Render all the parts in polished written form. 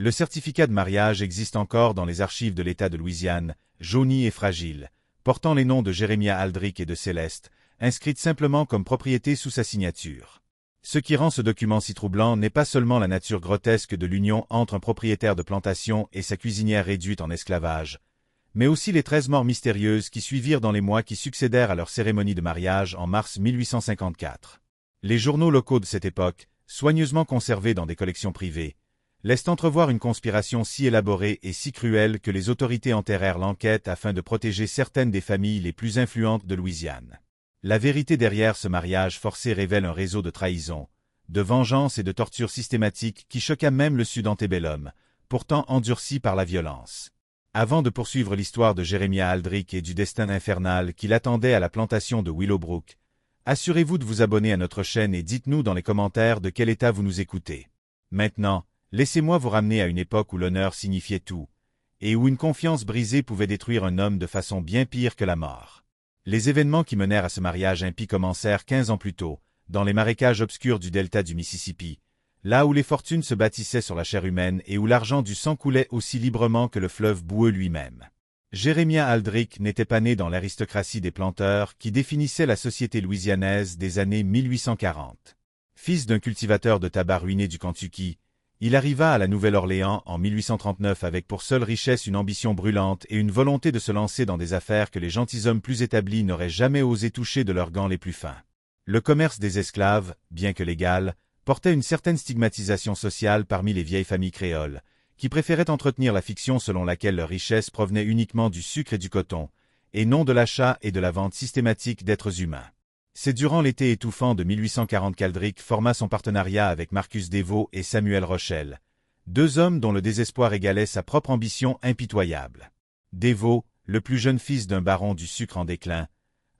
Le certificat de mariage existe encore dans les archives de l'État de Louisiane, jauni et fragile, portant les noms de Jérémia Aldrich et de Céleste, inscrites simplement comme propriété sous sa signature. Ce qui rend ce document si troublant n'est pas seulement la nature grotesque de l'union entre un propriétaire de plantation et sa cuisinière réduite en esclavage, mais aussi les 13 morts mystérieuses qui suivirent dans les mois qui succédèrent à leur cérémonie de mariage en mars 1854. Les journaux locaux de cette époque, soigneusement conservés dans des collections privées, laissent entrevoir une conspiration si élaborée et si cruelle que les autorités enterrèrent l'enquête afin de protéger certaines des familles les plus influentes de Louisiane. La vérité derrière ce mariage forcé révèle un réseau de trahison, de vengeance et de torture systématique qui choqua même le Sud antébellum, pourtant endurci par la violence. Avant de poursuivre l'histoire de Jérémia Aldrich et du destin infernal qui l'attendait à la plantation de Willowbrook, assurez-vous de vous abonner à notre chaîne et dites-nous dans les commentaires de quel état vous nous écoutez. Maintenant, laissez-moi vous ramener à une époque où l'honneur signifiait tout, et où une confiance brisée pouvait détruire un homme de façon bien pire que la mort. Les événements qui menèrent à ce mariage impie commencèrent 15 ans plus tôt, dans les marécages obscurs du delta du Mississippi, là où les fortunes se bâtissaient sur la chair humaine et où l'argent du sang coulait aussi librement que le fleuve boueux lui-même. Jérémia Aldrich n'était pas né dans l'aristocratie des planteurs qui définissait la société louisianaise des années 1840. Fils d'un cultivateur de tabac ruiné du Kentucky, il arriva à la Nouvelle-Orléans en 1839 avec pour seule richesse une ambition brûlante et une volonté de se lancer dans des affaires que les gentilshommes plus établis n'auraient jamais osé toucher de leurs gants les plus fins. Le commerce des esclaves, bien que légal, portait une certaine stigmatisation sociale parmi les vieilles familles créoles, qui préféraient entretenir la fiction selon laquelle leur richesse provenait uniquement du sucre et du coton, et non de l'achat et de la vente systématique d'êtres humains. C'est durant l'été étouffant de 1840 qu'Aldrich forma son partenariat avec Marcus Deveau et Samuel Rochelle, deux hommes dont le désespoir égalait sa propre ambition impitoyable. Deveau, le plus jeune fils d'un baron du sucre en déclin,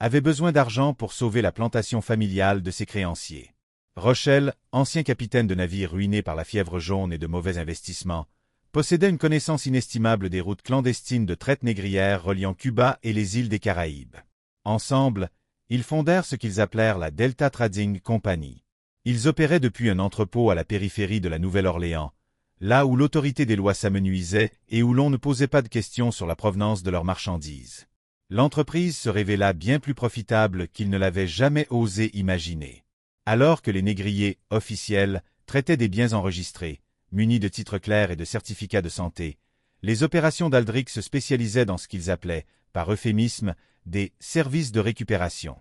avait besoin d'argent pour sauver la plantation familiale de ses créanciers. Rochelle, ancien capitaine de navire ruiné par la fièvre jaune et de mauvais investissements, possédait une connaissance inestimable des routes clandestines de traite négrière reliant Cuba et les îles des Caraïbes. Ensemble, ils fondèrent ce qu'ils appelèrent la Delta Trading Company. Ils opéraient depuis un entrepôt à la périphérie de la Nouvelle-Orléans, là où l'autorité des lois s'amenuisait et où l'on ne posait pas de questions sur la provenance de leurs marchandises. L'entreprise se révéla bien plus profitable qu'ils ne l'avaient jamais osé imaginer. Alors que les négriers officiels traitaient des biens enregistrés, munis de titres clairs et de certificats de santé, les opérations d'Aldrich se spécialisaient dans ce qu'ils appelaient, par euphémisme, des services de récupération.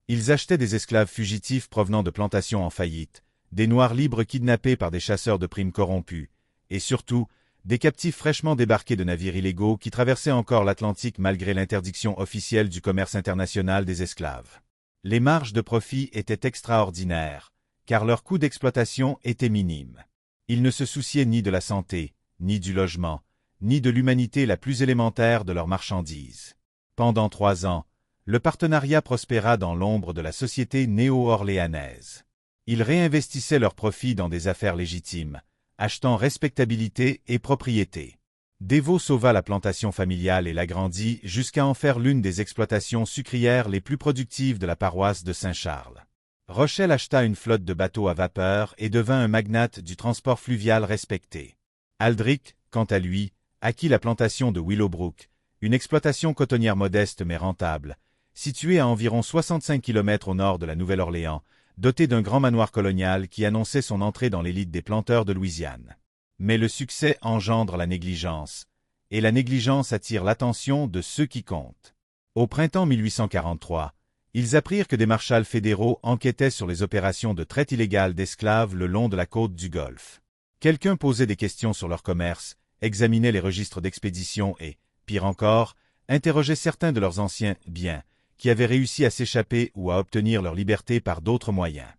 Ils achetaient des esclaves fugitifs provenant de plantations en faillite, des noirs libres kidnappés par des chasseurs de primes corrompus, et surtout, des captifs fraîchement débarqués de navires illégaux qui traversaient encore l'Atlantique malgré l'interdiction officielle du commerce international des esclaves. Les marges de profit étaient extraordinaires, car leur coût d'exploitation était minime. Ils ne se souciaient ni de la santé, ni du logement, ni de l'humanité la plus élémentaire de leurs marchandises. Pendant 3 ans, le partenariat prospéra dans l'ombre de la société néo-orléanaise. Ils réinvestissaient leurs profits dans des affaires légitimes, achetant respectabilité et propriété. Deveau sauva la plantation familiale et l'agrandit jusqu'à en faire l'une des exploitations sucrières les plus productives de la paroisse de Saint-Charles. Rochelle acheta une flotte de bateaux à vapeur et devint un magnate du transport fluvial respecté. Aldrich, quant à lui, acquit la plantation de Willowbrook, une exploitation cotonnière modeste mais rentable, située à environ 65 km au nord de la Nouvelle-Orléans, dotée d'un grand manoir colonial qui annonçait son entrée dans l'élite des planteurs de Louisiane. Mais le succès engendre la négligence, et la négligence attire l'attention de ceux qui comptent. Au printemps 1843, ils apprirent que des marshals fédéraux enquêtaient sur les opérations de traite illégale d'esclaves le long de la côte du Golfe. Quelqu'un posait des questions sur leur commerce, examinait les registres d'expédition et, pire encore, interrogeait certains de leurs anciens biens, qui avaient réussi à s'échapper ou à obtenir leur liberté par d'autres moyens.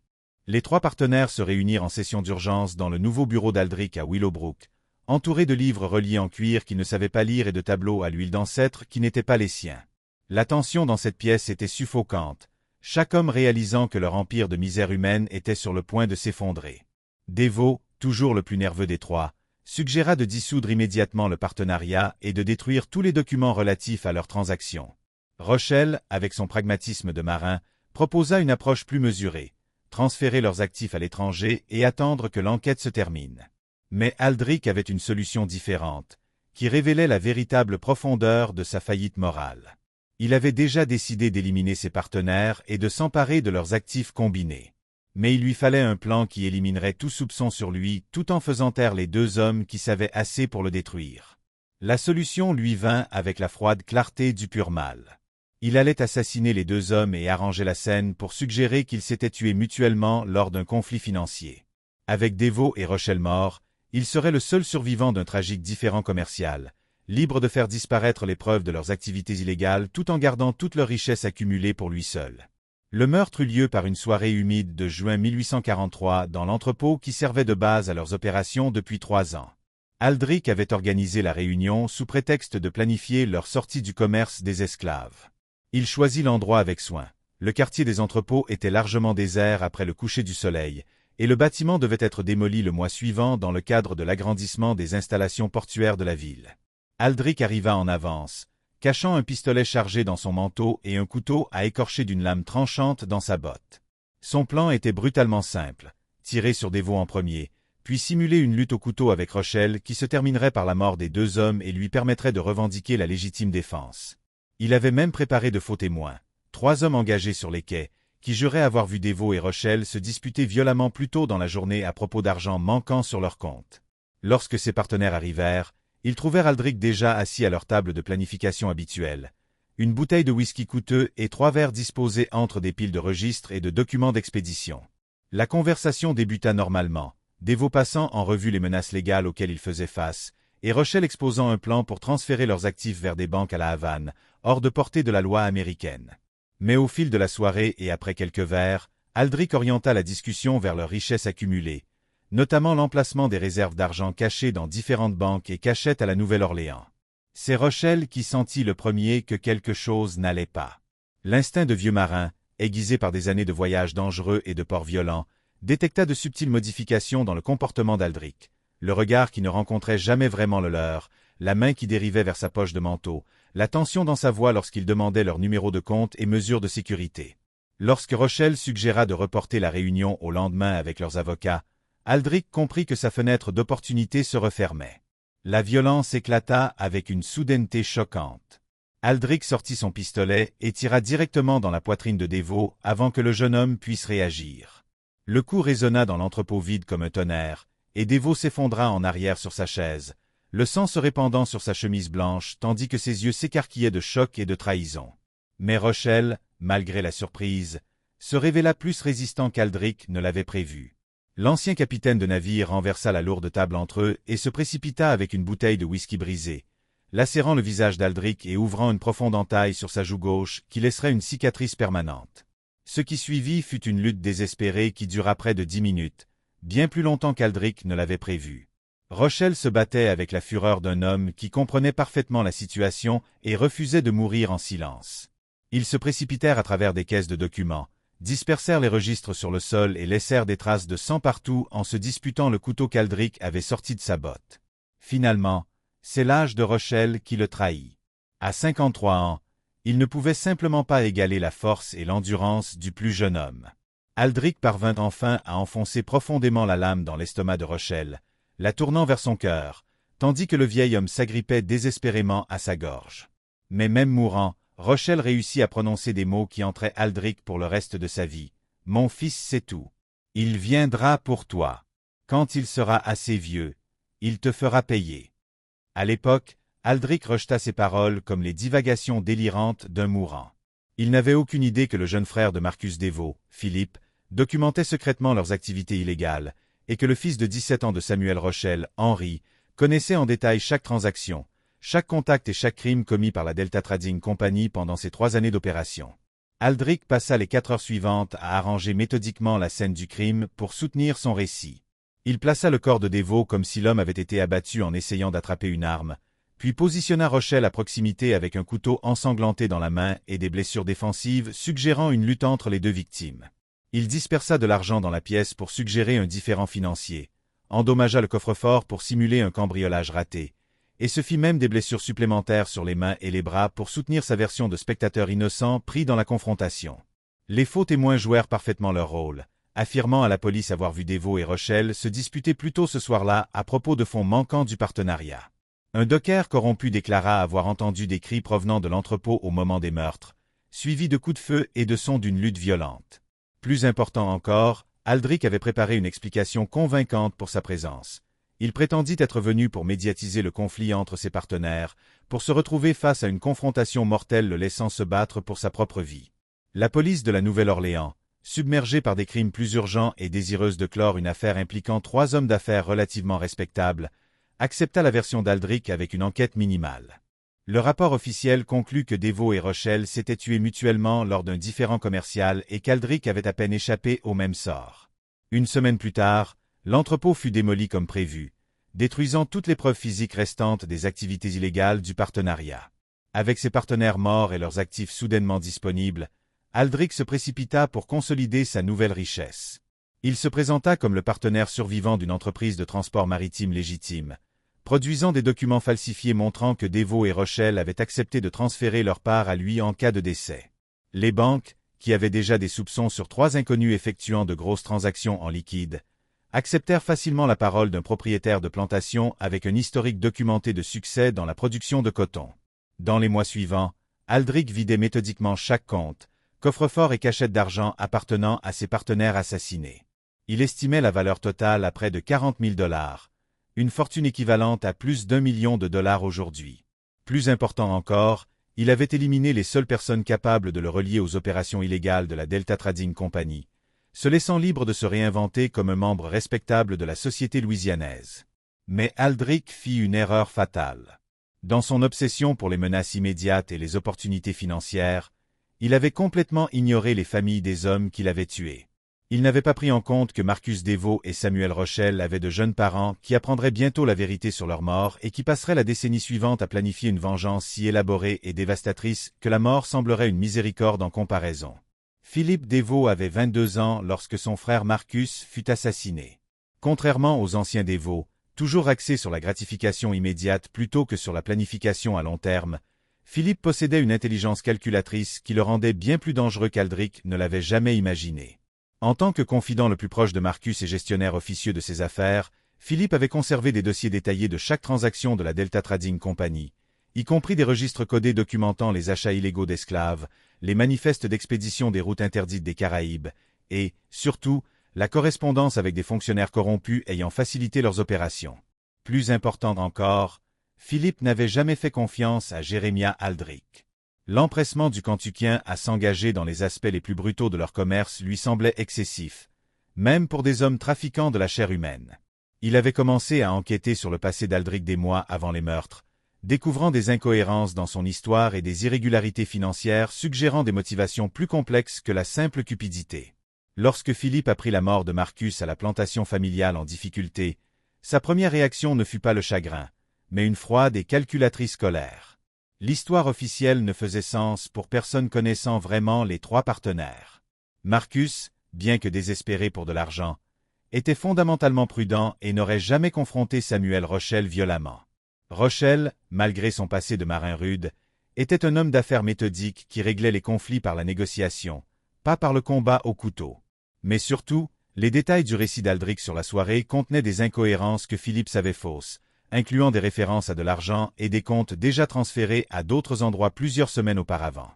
Les 3 partenaires se réunirent en session d'urgence dans le nouveau bureau d'Aldrich à Willowbrook, entourés de livres reliés en cuir qu'ils ne savaient pas lire et de tableaux à l'huile d'ancêtre qui n'étaient pas les siens. La tension dans cette pièce était suffocante, chaque homme réalisant que leur empire de misère humaine était sur le point de s'effondrer. Deveau, toujours le plus nerveux des 3, suggéra de dissoudre immédiatement le partenariat et de détruire tous les documents relatifs à leurs transactions. Rochelle, avec son pragmatisme de marin, proposa une approche plus mesurée, transférer leurs actifs à l'étranger et attendre que l'enquête se termine. Mais Aldrich avait une solution différente, qui révélait la véritable profondeur de sa faillite morale. Il avait déjà décidé d'éliminer ses partenaires et de s'emparer de leurs actifs combinés. Mais il lui fallait un plan qui éliminerait tout soupçon sur lui tout en faisant taire les deux hommes qui savaient assez pour le détruire. La solution lui vint avec la froide clarté du pur mal. Il allait assassiner les deux hommes et arranger la scène pour suggérer qu'ils s'étaient tués mutuellement lors d'un conflit financier. Avec Deveau et Rochelle morts, il serait le seul survivant d'un tragique différend commercial, libre de faire disparaître les preuves de leurs activités illégales tout en gardant toute leur richesse accumulée pour lui seul. Le meurtre eut lieu par une soirée humide de juin 1843 dans l'entrepôt qui servait de base à leurs opérations depuis 3 ans. Aldrich avait organisé la réunion sous prétexte de planifier leur sortie du commerce des esclaves. Il choisit l'endroit avec soin. Le quartier des entrepôts était largement désert après le coucher du soleil, et le bâtiment devait être démoli le mois suivant dans le cadre de l'agrandissement des installations portuaires de la ville. Aldrich arriva en avance, cachant un pistolet chargé dans son manteau et un couteau à écorcher d'une lame tranchante dans sa botte. Son plan était brutalement simple, tirer sur Deveau en premier, puis simuler une lutte au couteau avec Rochelle qui se terminerait par la mort des deux hommes et lui permettrait de revendiquer la légitime défense. Il avait même préparé de faux témoins, 3 hommes engagés sur les quais, qui juraient avoir vu Deveau et Rochelle se disputer violemment plus tôt dans la journée à propos d'argent manquant sur leur compte. Lorsque ses partenaires arrivèrent, ils trouvèrent Aldrich déjà assis à leur table de planification habituelle, une bouteille de whisky coûteux et 3 verres disposés entre des piles de registres et de documents d'expédition. La conversation débuta normalement, Deveau passant en revue les menaces légales auxquelles ils faisaient face, et Rochelle exposant un plan pour transférer leurs actifs vers des banques à la Havane, hors de portée de la loi américaine. Mais au fil de la soirée et après quelques verres, Aldrich orienta la discussion vers leurs richesses accumulées, notamment l'emplacement des réserves d'argent cachées dans différentes banques et cachettes à la Nouvelle-Orléans. C'est Rochelle qui sentit le premier que quelque chose n'allait pas. L'instinct de vieux marin, aiguisé par des années de voyages dangereux et de ports violents, détecta de subtiles modifications dans le comportement d'Aldrich, le regard qui ne rencontrait jamais vraiment le leur, la main qui dérivait vers sa poche de manteau, la tension dans sa voix lorsqu'il demandait leur numéro de compte et mesures de sécurité. Lorsque Rochelle suggéra de reporter la réunion au lendemain avec leurs avocats, Aldrich comprit que sa fenêtre d'opportunité se refermait. La violence éclata avec une soudaineté choquante. Aldrich sortit son pistolet et tira directement dans la poitrine de Deveau avant que le jeune homme puisse réagir. Le coup résonna dans l'entrepôt vide comme un tonnerre, et Deveau s'effondra en arrière sur sa chaise, le sang se répandant sur sa chemise blanche tandis que ses yeux s'écarquillaient de choc et de trahison. Mais Rochelle, malgré la surprise, se révéla plus résistant qu'Aldrich ne l'avait prévu. L'ancien capitaine de navire renversa la lourde table entre eux et se précipita avec une bouteille de whisky brisée, lacérant le visage d'Aldrich et ouvrant une profonde entaille sur sa joue gauche qui laisserait une cicatrice permanente. Ce qui suivit fut une lutte désespérée qui dura près de 10 minutes, bien plus longtemps qu'Aldrich ne l'avait prévu. Rochelle se battait avec la fureur d'un homme qui comprenait parfaitement la situation et refusait de mourir en silence. Ils se précipitèrent à travers des caisses de documents, dispersèrent les registres sur le sol et laissèrent des traces de sang partout en se disputant le couteau qu'Aldrich avait sorti de sa botte. Finalement, c'est l'âge de Rochelle qui le trahit. À 53 ans, il ne pouvait simplement pas égaler la force et l'endurance du plus jeune homme. Aldrich parvint enfin à enfoncer profondément la lame dans l'estomac de Rochelle, la tournant vers son cœur, tandis que le vieil homme s'agrippait désespérément à sa gorge. Mais même mourant, Rochelle réussit à prononcer des mots qui hantaient Aldrich pour le reste de sa vie. « Mon fils, c'est tout. Il viendra pour toi. Quand il sera assez vieux, il te fera payer. » À l'époque, Aldrich rejeta ces paroles comme les divagations délirantes d'un mourant. Il n'avait aucune idée que le jeune frère de Marcus Deveau, Philippe, documentait secrètement leurs activités illégales, et que le fils de 17 ans de Samuel Rochelle, Henri, connaissait en détail chaque transaction, chaque contact et chaque crime commis par la Delta Trading Company pendant ces 3 années d'opération. Aldrich passa les 4 heures suivantes à arranger méthodiquement la scène du crime pour soutenir son récit. Il plaça le corps de Deveau comme si l'homme avait été abattu en essayant d'attraper une arme, puis positionna Rochelle à proximité avec un couteau ensanglanté dans la main et des blessures défensives suggérant une lutte entre les deux victimes. Il dispersa de l'argent dans la pièce pour suggérer un différend financier, endommagea le coffre-fort pour simuler un cambriolage raté, et se fit même des blessures supplémentaires sur les mains et les bras pour soutenir sa version de spectateur innocent pris dans la confrontation. Les faux témoins jouèrent parfaitement leur rôle, affirmant à la police avoir vu Deveau et Rochelle se disputer plus tôt ce soir-là à propos de fonds manquants du partenariat. Un docker corrompu déclara avoir entendu des cris provenant de l'entrepôt au moment des meurtres, suivis de coups de feu et de sons d'une lutte violente. Plus important encore, Aldrich avait préparé une explication convaincante pour sa présence. Il prétendit être venu pour médiatiser le conflit entre ses partenaires, pour se retrouver face à une confrontation mortelle le laissant se battre pour sa propre vie. La police de la Nouvelle-Orléans, submergée par des crimes plus urgents et désireuse de clore une affaire impliquant 3 hommes d'affaires relativement respectables, accepta la version d'Aldrich avec une enquête minimale. Le rapport officiel conclut que Deveau et Rochelle s'étaient tués mutuellement lors d'un différend commercial et qu'Aldrich avait à peine échappé au même sort. Une semaine plus tard, l'entrepôt fut démoli comme prévu, détruisant toutes les preuves physiques restantes des activités illégales du partenariat. Avec ses partenaires morts et leurs actifs soudainement disponibles, Aldrich se précipita pour consolider sa nouvelle richesse. Il se présenta comme le partenaire survivant d'une entreprise de transport maritime légitime, produisant des documents falsifiés montrant que Deveau et Rochelle avaient accepté de transférer leur part à lui en cas de décès. Les banques, qui avaient déjà des soupçons sur 3 inconnus effectuant de grosses transactions en liquide, acceptèrent facilement la parole d'un propriétaire de plantation avec un historique documenté de succès dans la production de coton. Dans les mois suivants, Aldrich vidait méthodiquement chaque compte, coffre-fort et cachette d'argent appartenant à ses partenaires assassinés. Il estimait la valeur totale à près de 40 000 $, une fortune équivalente à plus d'1 million de dollars aujourd'hui. Plus important encore, il avait éliminé les seules personnes capables de le relier aux opérations illégales de la Delta Trading Company, se laissant libre de se réinventer comme un membre respectable de la société louisianaise. Mais Aldrich fit une erreur fatale. Dans son obsession pour les menaces immédiates et les opportunités financières, il avait complètement ignoré les familles des hommes qu'il avait tués. Il n'avait pas pris en compte que Marcus Deveau et Samuel Rochelle avaient de jeunes parents qui apprendraient bientôt la vérité sur leur mort et qui passeraient la décennie suivante à planifier une vengeance si élaborée et dévastatrice que la mort semblerait une miséricorde en comparaison. Philippe Deveau avait 22 ans lorsque son frère Marcus fut assassiné. Contrairement aux anciens Deveau, toujours axés sur la gratification immédiate plutôt que sur la planification à long terme, Philippe possédait une intelligence calculatrice qui le rendait bien plus dangereux qu'Aldrich ne l'avait jamais imaginé. En tant que confident le plus proche de Marcus et gestionnaire officieux de ses affaires, Philippe avait conservé des dossiers détaillés de chaque transaction de la Delta Trading Company, y compris des registres codés documentant les achats illégaux d'esclaves, les manifestes d'expédition des routes interdites des Caraïbes, et, surtout, la correspondance avec des fonctionnaires corrompus ayant facilité leurs opérations. Plus important encore, Philippe n'avait jamais fait confiance à Jeremiah Aldrich. L'empressement du Kentuckien à s'engager dans les aspects les plus brutaux de leur commerce lui semblait excessif, même pour des hommes trafiquants de la chair humaine. Il avait commencé à enquêter sur le passé d'Aldrich des mois avant les meurtres, découvrant des incohérences dans son histoire et des irrégularités financières suggérant des motivations plus complexes que la simple cupidité. Lorsque Philippe apprit la mort de Marcus à la plantation familiale en difficulté, sa première réaction ne fut pas le chagrin, mais une froide et calculatrice colère. L'histoire officielle ne faisait sens pour personne connaissant vraiment les 3 partenaires. Marcus, bien que désespéré pour de l'argent, était fondamentalement prudent et n'aurait jamais confronté Samuel Rochelle violemment. Rochelle, malgré son passé de marin rude, était un homme d'affaires méthodique qui réglait les conflits par la négociation, pas par le combat au couteau. Mais surtout, les détails du récit d'Aldrich sur la soirée contenaient des incohérences que Philippe savait fausses, incluant des références à de l'argent et des comptes déjà transférés à d'autres endroits plusieurs semaines auparavant.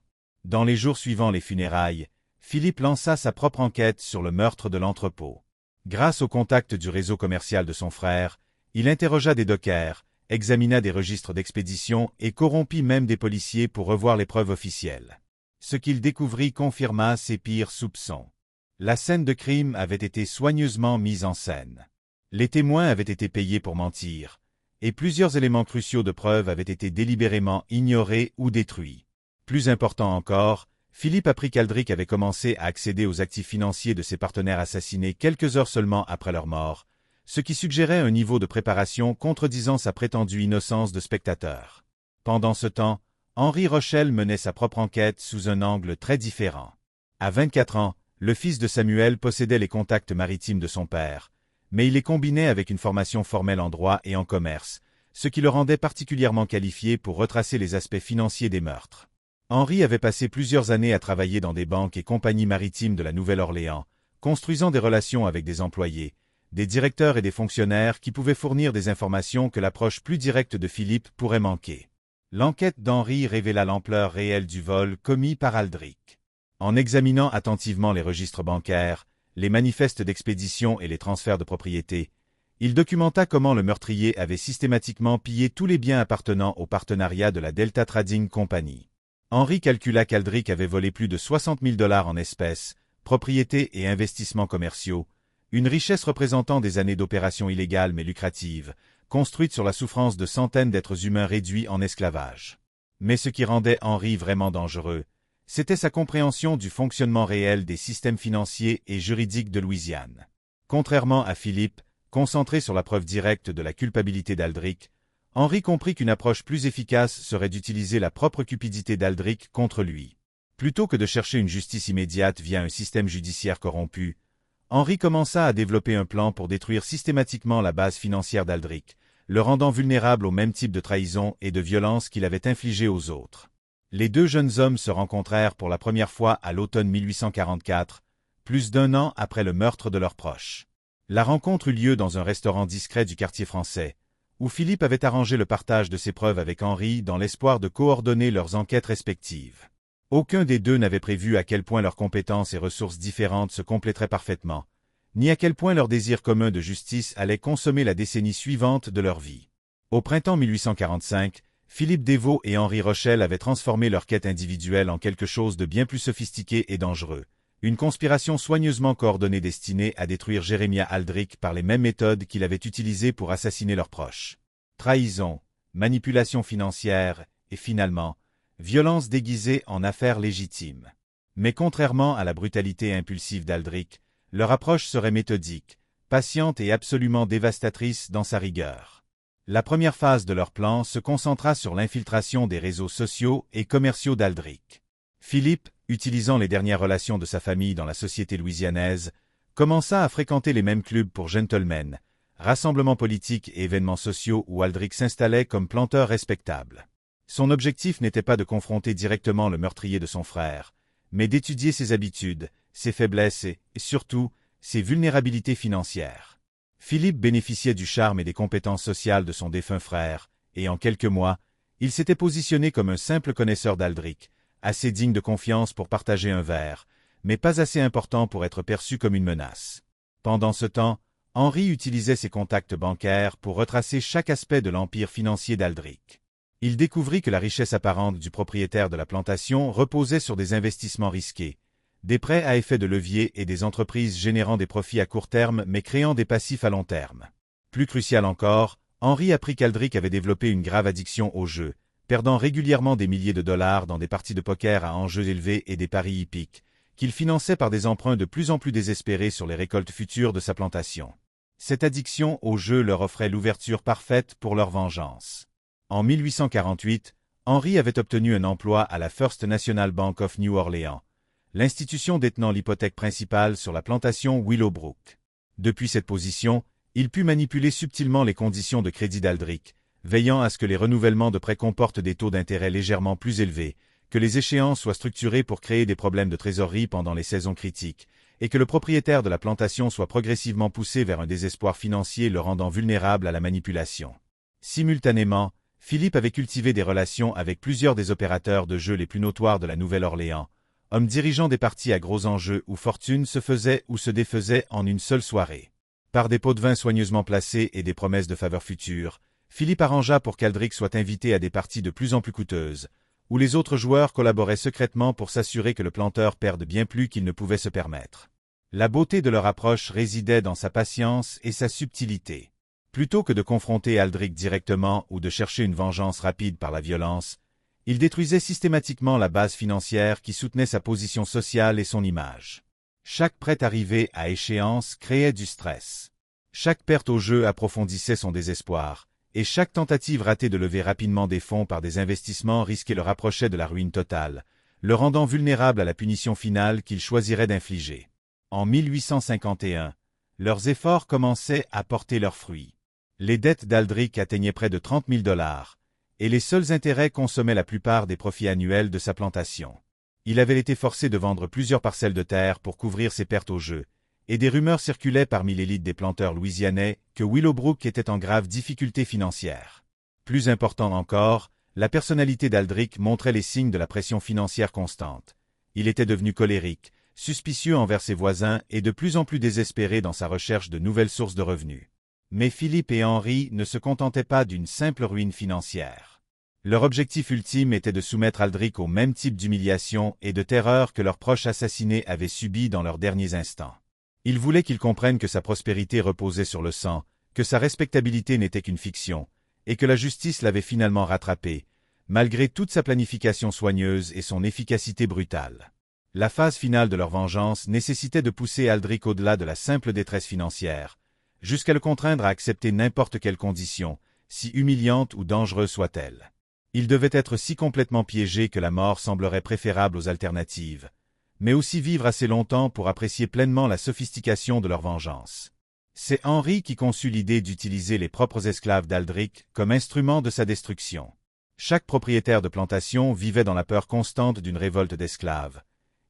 Dans les jours suivant les funérailles, Philippe lança sa propre enquête sur le meurtre de l'entrepôt. Grâce au contact du réseau commercial de son frère, il interrogea des dockers, examina des registres d'expédition et corrompit même des policiers pour revoir les preuves officielles. Ce qu'il découvrit confirma ses pires soupçons. La scène de crime avait été soigneusement mise en scène. Les témoins avaient été payés pour mentir, et plusieurs éléments cruciaux de preuve avaient été délibérément ignorés ou détruits. Plus important encore, Philippe apprit qu'Aldrich avait commencé à accéder aux actifs financiers de ses partenaires assassinés quelques heures seulement après leur mort, ce qui suggérait un niveau de préparation contredisant sa prétendue innocence de spectateur. Pendant ce temps, Henri Rochelle menait sa propre enquête sous un angle très différent. À 24 ans, le fils de Samuel possédait les contacts maritimes de son père, mais il les combinait avec une formation formelle en droit et en commerce, ce qui le rendait particulièrement qualifié pour retracer les aspects financiers des meurtres. Henri avait passé plusieurs années à travailler dans des banques et compagnies maritimes de la Nouvelle-Orléans, construisant des relations avec des employés, des directeurs et des fonctionnaires qui pouvaient fournir des informations que l'approche plus directe de Philippe pourrait manquer. L'enquête d'Henri révéla l'ampleur réelle du vol commis par Aldrich. En examinant attentivement les registres bancaires, les manifestes d'expédition et les transferts de propriété, il documenta comment le meurtrier avait systématiquement pillé tous les biens appartenant au partenariat de la Delta Trading Company. Henri calcula qu'Aldrich avait volé plus de 60 000 $ en espèces, propriétés et investissements commerciaux, une richesse représentant des années d'opérations illégales mais lucratives, construites sur la souffrance de centaines d'êtres humains réduits en esclavage. Mais ce qui rendait Henri vraiment dangereux, c'était sa compréhension du fonctionnement réel des systèmes financiers et juridiques de Louisiane. Contrairement à Philippe, concentré sur la preuve directe de la culpabilité d'Aldrich, Henri comprit qu'une approche plus efficace serait d'utiliser la propre cupidité d'Aldrich contre lui. Plutôt que de chercher une justice immédiate via un système judiciaire corrompu, Henri commença à développer un plan pour détruire systématiquement la base financière d'Aldrich, le rendant vulnérable au même type de trahison et de violence qu'il avait infligé aux autres. Les deux jeunes hommes se rencontrèrent pour la première fois à l'automne 1844, plus d'1 an après le meurtre de leurs proches. La rencontre eut lieu dans un restaurant discret du quartier français, où Philippe avait arrangé le partage de ses preuves avec Henri dans l'espoir de coordonner leurs enquêtes respectives. Aucun des deux n'avait prévu à quel point leurs compétences et ressources différentes se compléteraient parfaitement, ni à quel point leur désir commun de justice allait consommer la décennie suivante de leur vie. Au printemps 1845, Philippe Desvaux et Henri Rochelle avaient transformé leur quête individuelle en quelque chose de bien plus sophistiqué et dangereux. Une conspiration soigneusement coordonnée destinée à détruire Jérémia Aldrich par les mêmes méthodes qu'il avait utilisées pour assassiner leurs proches. Trahison, manipulation financière et finalement, violence déguisée en affaires légitimes. Mais contrairement à la brutalité impulsive d'Aldrich, leur approche serait méthodique, patiente et absolument dévastatrice dans sa rigueur. La première phase de leur plan se concentra sur l'infiltration des réseaux sociaux et commerciaux d'Aldrich. Philippe, utilisant les dernières relations de sa famille dans la société louisianaise, commença à fréquenter les mêmes clubs pour gentlemen, rassemblements politiques et événements sociaux où Aldrich s'installait comme planteur respectable. Son objectif n'était pas de confronter directement le meurtrier de son frère, mais d'étudier ses habitudes, ses faiblesses et, surtout, ses vulnérabilités financières. Philippe bénéficiait du charme et des compétences sociales de son défunt frère, et en quelques mois, il s'était positionné comme un simple connaisseur d'Aldrich, assez digne de confiance pour partager un verre, mais pas assez important pour être perçu comme une menace. Pendant ce temps, Henri utilisait ses contacts bancaires pour retracer chaque aspect de l'empire financier d'Aldrich. Il découvrit que la richesse apparente du propriétaire de la plantation reposait sur des investissements risqués, des prêts à effet de levier et des entreprises générant des profits à court terme mais créant des passifs à long terme. Plus crucial encore, Henri apprit qu'Aldrich avait développé une grave addiction au jeu, perdant régulièrement des milliers de dollars dans des parties de poker à enjeux élevés et des paris hippiques, qu'il finançait par des emprunts de plus en plus désespérés sur les récoltes futures de sa plantation. Cette addiction au jeu leur offrait l'ouverture parfaite pour leur vengeance. En 1848, Henri avait obtenu un emploi à la First National Bank of New Orleans, l'institution détenant l'hypothèque principale sur la plantation Willowbrook. Depuis cette position, il put manipuler subtilement les conditions de crédit d'Aldrich, veillant à ce que les renouvellements de prêts comportent des taux d'intérêt légèrement plus élevés, que les échéances soient structurées pour créer des problèmes de trésorerie pendant les saisons critiques, et que le propriétaire de la plantation soit progressivement poussé vers un désespoir financier le rendant vulnérable à la manipulation. Simultanément, Philippe avait cultivé des relations avec plusieurs des opérateurs de jeu les plus notoires de la Nouvelle-Orléans, hommes dirigeants des parties à gros enjeux où fortune se faisait ou se défaisait en une seule soirée. Par des pots de vin soigneusement placés et des promesses de faveurs futures, Philippe arrangea pour qu'Aldrich soit invité à des parties de plus en plus coûteuses, où les autres joueurs collaboraient secrètement pour s'assurer que le planteur perde bien plus qu'il ne pouvait se permettre. La beauté de leur approche résidait dans sa patience et sa subtilité. Plutôt que de confronter Aldrich directement ou de chercher une vengeance rapide par la violence, il détruisait systématiquement la base financière qui soutenait sa position sociale et son image. Chaque prêt arrivé à échéance créait du stress. Chaque perte au jeu approfondissait son désespoir, et chaque tentative ratée de lever rapidement des fonds par des investissements risquait le rapprocher de la ruine totale, le rendant vulnérable à la punition finale qu'il choisirait d'infliger. En 1851, leurs efforts commençaient à porter leurs fruits. Les dettes d'Aldrich atteignaient près de 30 000 $, et les seuls intérêts consommaient la plupart des profits annuels de sa plantation. Il avait été forcé de vendre plusieurs parcelles de terre pour couvrir ses pertes au jeu, et des rumeurs circulaient parmi l'élite des planteurs louisianais que Willowbrook était en grave difficulté financière. Plus important encore, la personnalité d'Aldrick montrait les signes de la pression financière constante. Il était devenu colérique, suspicieux envers ses voisins et de plus en plus désespéré dans sa recherche de nouvelles sources de revenus. Mais Philippe et Henri ne se contentaient pas d'une simple ruine financière. Leur objectif ultime était de soumettre Aldrick au même type d'humiliation et de terreur que leurs proches assassinés avaient subi dans leurs derniers instants. Ils voulaient qu'il comprenne que sa prospérité reposait sur le sang, que sa respectabilité n'était qu'une fiction, et que la justice l'avait finalement rattrapé, malgré toute sa planification soigneuse et son efficacité brutale. La phase finale de leur vengeance nécessitait de pousser Aldrick au-delà de la simple détresse financière, jusqu'à le contraindre à accepter n'importe quelle condition, si humiliante ou dangereuse soit-elle. Il devait être si complètement piégé que la mort semblerait préférable aux alternatives, mais aussi vivre assez longtemps pour apprécier pleinement la sophistication de leur vengeance. C'est Henri qui conçut l'idée d'utiliser les propres esclaves d'Aldrick comme instrument de sa destruction. Chaque propriétaire de plantation vivait dans la peur constante d'une révolte d'esclaves,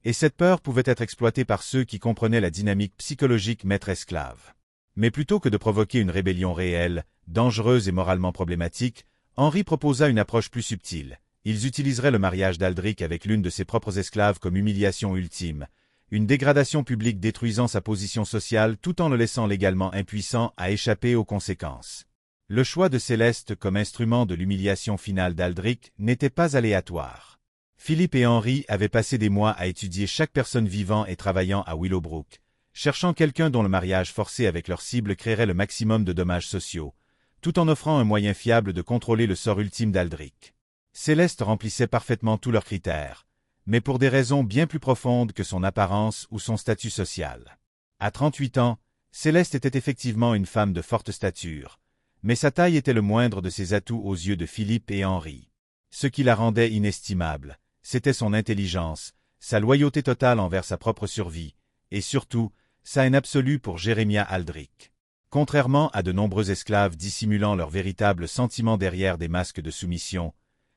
et cette peur pouvait être exploitée par ceux qui comprenaient la dynamique psychologique maître-esclave. Mais plutôt que de provoquer une rébellion réelle, dangereuse et moralement problématique, Henri proposa une approche plus subtile. Ils utiliseraient le mariage d'Aldrick avec l'une de ses propres esclaves comme humiliation ultime, une dégradation publique détruisant sa position sociale tout en le laissant légalement impuissant à échapper aux conséquences. Le choix de Céleste comme instrument de l'humiliation finale d'Aldrick n'était pas aléatoire. Philippe et Henri avaient passé des mois à étudier chaque personne vivant et travaillant à Willowbrook, cherchant quelqu'un dont le mariage forcé avec leur cible créerait le maximum de dommages sociaux, tout en offrant un moyen fiable de contrôler le sort ultime d'Aldrick. Céleste remplissait parfaitement tous leurs critères, mais pour des raisons bien plus profondes que son apparence ou son statut social. À 38 ans, Céleste était effectivement une femme de forte stature, mais sa taille était le moindre de ses atouts aux yeux de Philippe et Henri. Ce qui la rendait inestimable, c'était son intelligence, sa loyauté totale envers sa propre survie, et surtout, sa haine absolue pour Jérémia Aldrick. Contrairement à de nombreux esclaves dissimulant leurs véritables sentiments derrière des masques de soumission,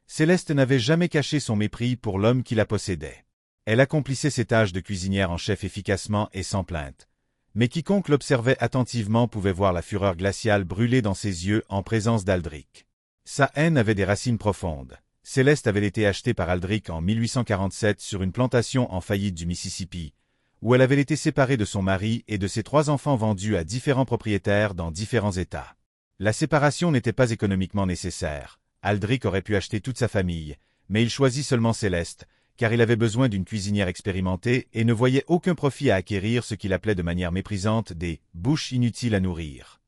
Céleste n'avait jamais caché son mépris pour l'homme qui la possédait. Elle accomplissait ses tâches de cuisinière en chef efficacement et sans plainte. Mais quiconque l'observait attentivement pouvait voir la fureur glaciale brûler dans ses yeux en présence d'Aldrick. Sa haine avait des racines profondes. Céleste avait été achetée par Aldrick en 1847 sur une plantation en faillite du Mississippi, où elle avait été séparée de son mari et de ses 3 enfants vendus à différents propriétaires dans différents États. La séparation n'était pas économiquement nécessaire. Aldrick aurait pu acheter toute sa famille, mais il choisit seulement Céleste, car il avait besoin d'une cuisinière expérimentée et ne voyait aucun profit à acquérir ce qu'il appelait de manière méprisante des « bouches inutiles à nourrir ».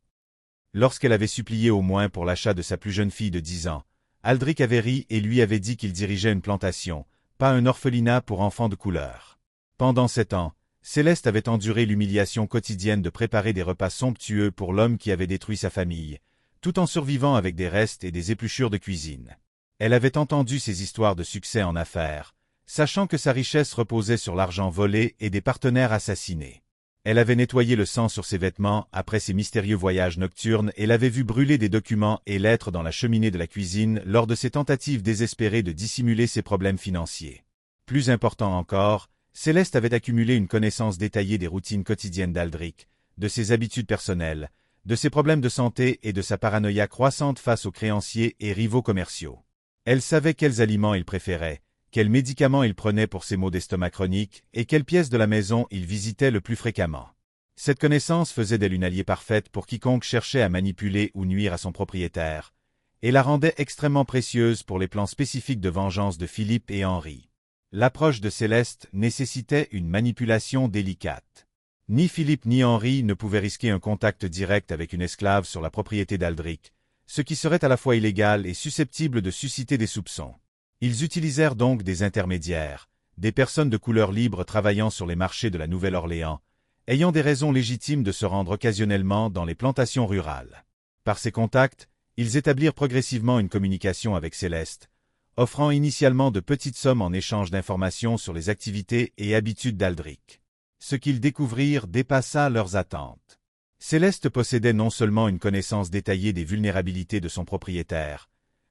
Lorsqu'elle avait supplié au moins pour l'achat de sa plus jeune fille de 10 ans, Aldrick avait ri et lui avait dit qu'il dirigeait une plantation, pas un orphelinat pour enfants de couleur. Pendant 7 ans, Céleste avait enduré l'humiliation quotidienne de préparer des repas somptueux pour l'homme qui avait détruit sa famille, tout en survivant avec des restes et des épluchures de cuisine. Elle avait entendu ses histoires de succès en affaires, sachant que sa richesse reposait sur l'argent volé et des partenaires assassinés. Elle avait nettoyé le sang sur ses vêtements après ses mystérieux voyages nocturnes et l'avait vu brûler des documents et lettres dans la cheminée de la cuisine lors de ses tentatives désespérées de dissimuler ses problèmes financiers. Plus important encore, Céleste avait accumulé une connaissance détaillée des routines quotidiennes d'Aldrick, de ses habitudes personnelles, de ses problèmes de santé et de sa paranoïa croissante face aux créanciers et rivaux commerciaux. Elle savait quels aliments il préférait, quels médicaments il prenait pour ses maux d'estomac chroniques et quelles pièces de la maison il visitait le plus fréquemment. Cette connaissance faisait d'elle une alliée parfaite pour quiconque cherchait à manipuler ou nuire à son propriétaire, et la rendait extrêmement précieuse pour les plans spécifiques de vengeance de Philippe et Henri. L'approche de Céleste nécessitait une manipulation délicate. Ni Philippe ni Henri ne pouvaient risquer un contact direct avec une esclave sur la propriété d'Aldrick, ce qui serait à la fois illégal et susceptible de susciter des soupçons. Ils utilisèrent donc des intermédiaires, des personnes de couleur libre travaillant sur les marchés de la Nouvelle-Orléans, ayant des raisons légitimes de se rendre occasionnellement dans les plantations rurales. Par ces contacts, ils établirent progressivement une communication avec Céleste, offrant initialement de petites sommes en échange d'informations sur les activités et habitudes d'Aldrick. Ce qu'ils découvrirent dépassa leurs attentes. Céleste possédait non seulement une connaissance détaillée des vulnérabilités de son propriétaire,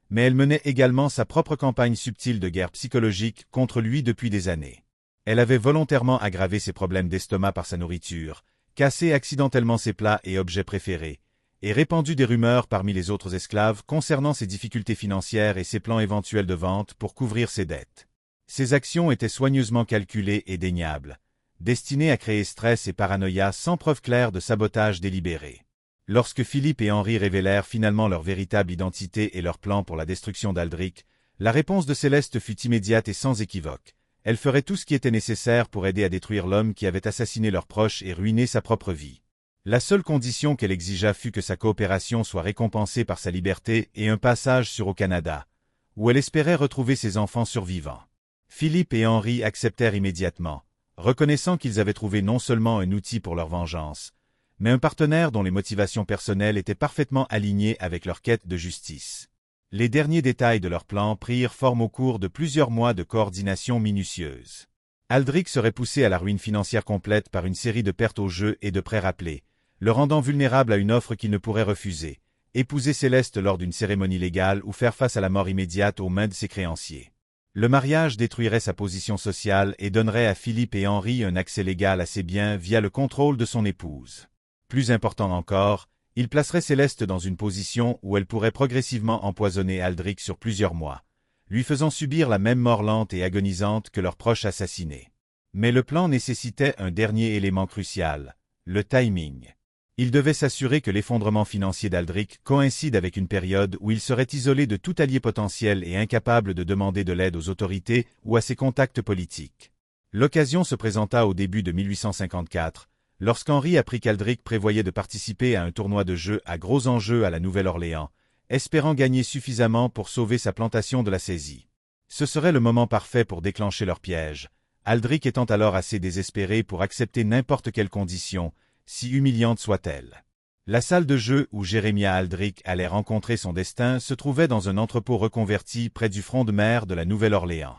mais elle menait également sa propre campagne subtile de guerre psychologique contre lui depuis des années. Elle avait volontairement aggravé ses problèmes d'estomac par sa nourriture, cassé accidentellement ses plats et objets préférés, et répandu des rumeurs parmi les autres esclaves concernant ses difficultés financières et ses plans éventuels de vente pour couvrir ses dettes. Ces actions étaient soigneusement calculées et daignables, destinées à créer stress et paranoïa sans preuve claire de sabotage délibéré. Lorsque Philippe et Henri révélèrent finalement leur véritable identité et leur plan pour la destruction d'Aldric, la réponse de Céleste fut immédiate et sans équivoque. Elle ferait tout ce qui était nécessaire pour aider à détruire l'homme qui avait assassiné leurs proches et ruiné sa propre vie. La seule condition qu'elle exigea fut que sa coopération soit récompensée par sa liberté et un passage au Canada, où elle espérait retrouver ses enfants survivants. Philippe et Henri acceptèrent immédiatement, reconnaissant qu'ils avaient trouvé non seulement un outil pour leur vengeance, mais un partenaire dont les motivations personnelles étaient parfaitement alignées avec leur quête de justice. Les derniers détails de leur plan prirent forme au cours de plusieurs mois de coordination minutieuse. Aldric serait poussé à la ruine financière complète par une série de pertes au jeu et de prêts rappelés, le rendant vulnérable à une offre qu'il ne pourrait refuser, épouser Céleste lors d'une cérémonie légale ou faire face à la mort immédiate aux mains de ses créanciers. Le mariage détruirait sa position sociale et donnerait à Philippe et Henri un accès légal à ses biens via le contrôle de son épouse. Plus important encore, il placerait Céleste dans une position où elle pourrait progressivement empoisonner Aldric sur plusieurs mois, lui faisant subir la même mort lente et agonisante que leurs proches assassinés. Mais le plan nécessitait un dernier élément crucial, le timing. Il devait s'assurer que l'effondrement financier d'Aldric coïncide avec une période où il serait isolé de tout allié potentiel et incapable de demander de l'aide aux autorités ou à ses contacts politiques. L'occasion se présenta au début de 1854, lorsqu'Henri apprit qu'Aldric prévoyait de participer à un tournoi de jeu à gros enjeux à la Nouvelle-Orléans, espérant gagner suffisamment pour sauver sa plantation de la saisie. Ce serait le moment parfait pour déclencher leur piège, Aldric étant alors assez désespéré pour accepter n'importe quelle condition, si humiliante soit-elle. La salle de jeu où Jérémia Aldric allait rencontrer son destin se trouvait dans un entrepôt reconverti près du front de mer de la Nouvelle-Orléans.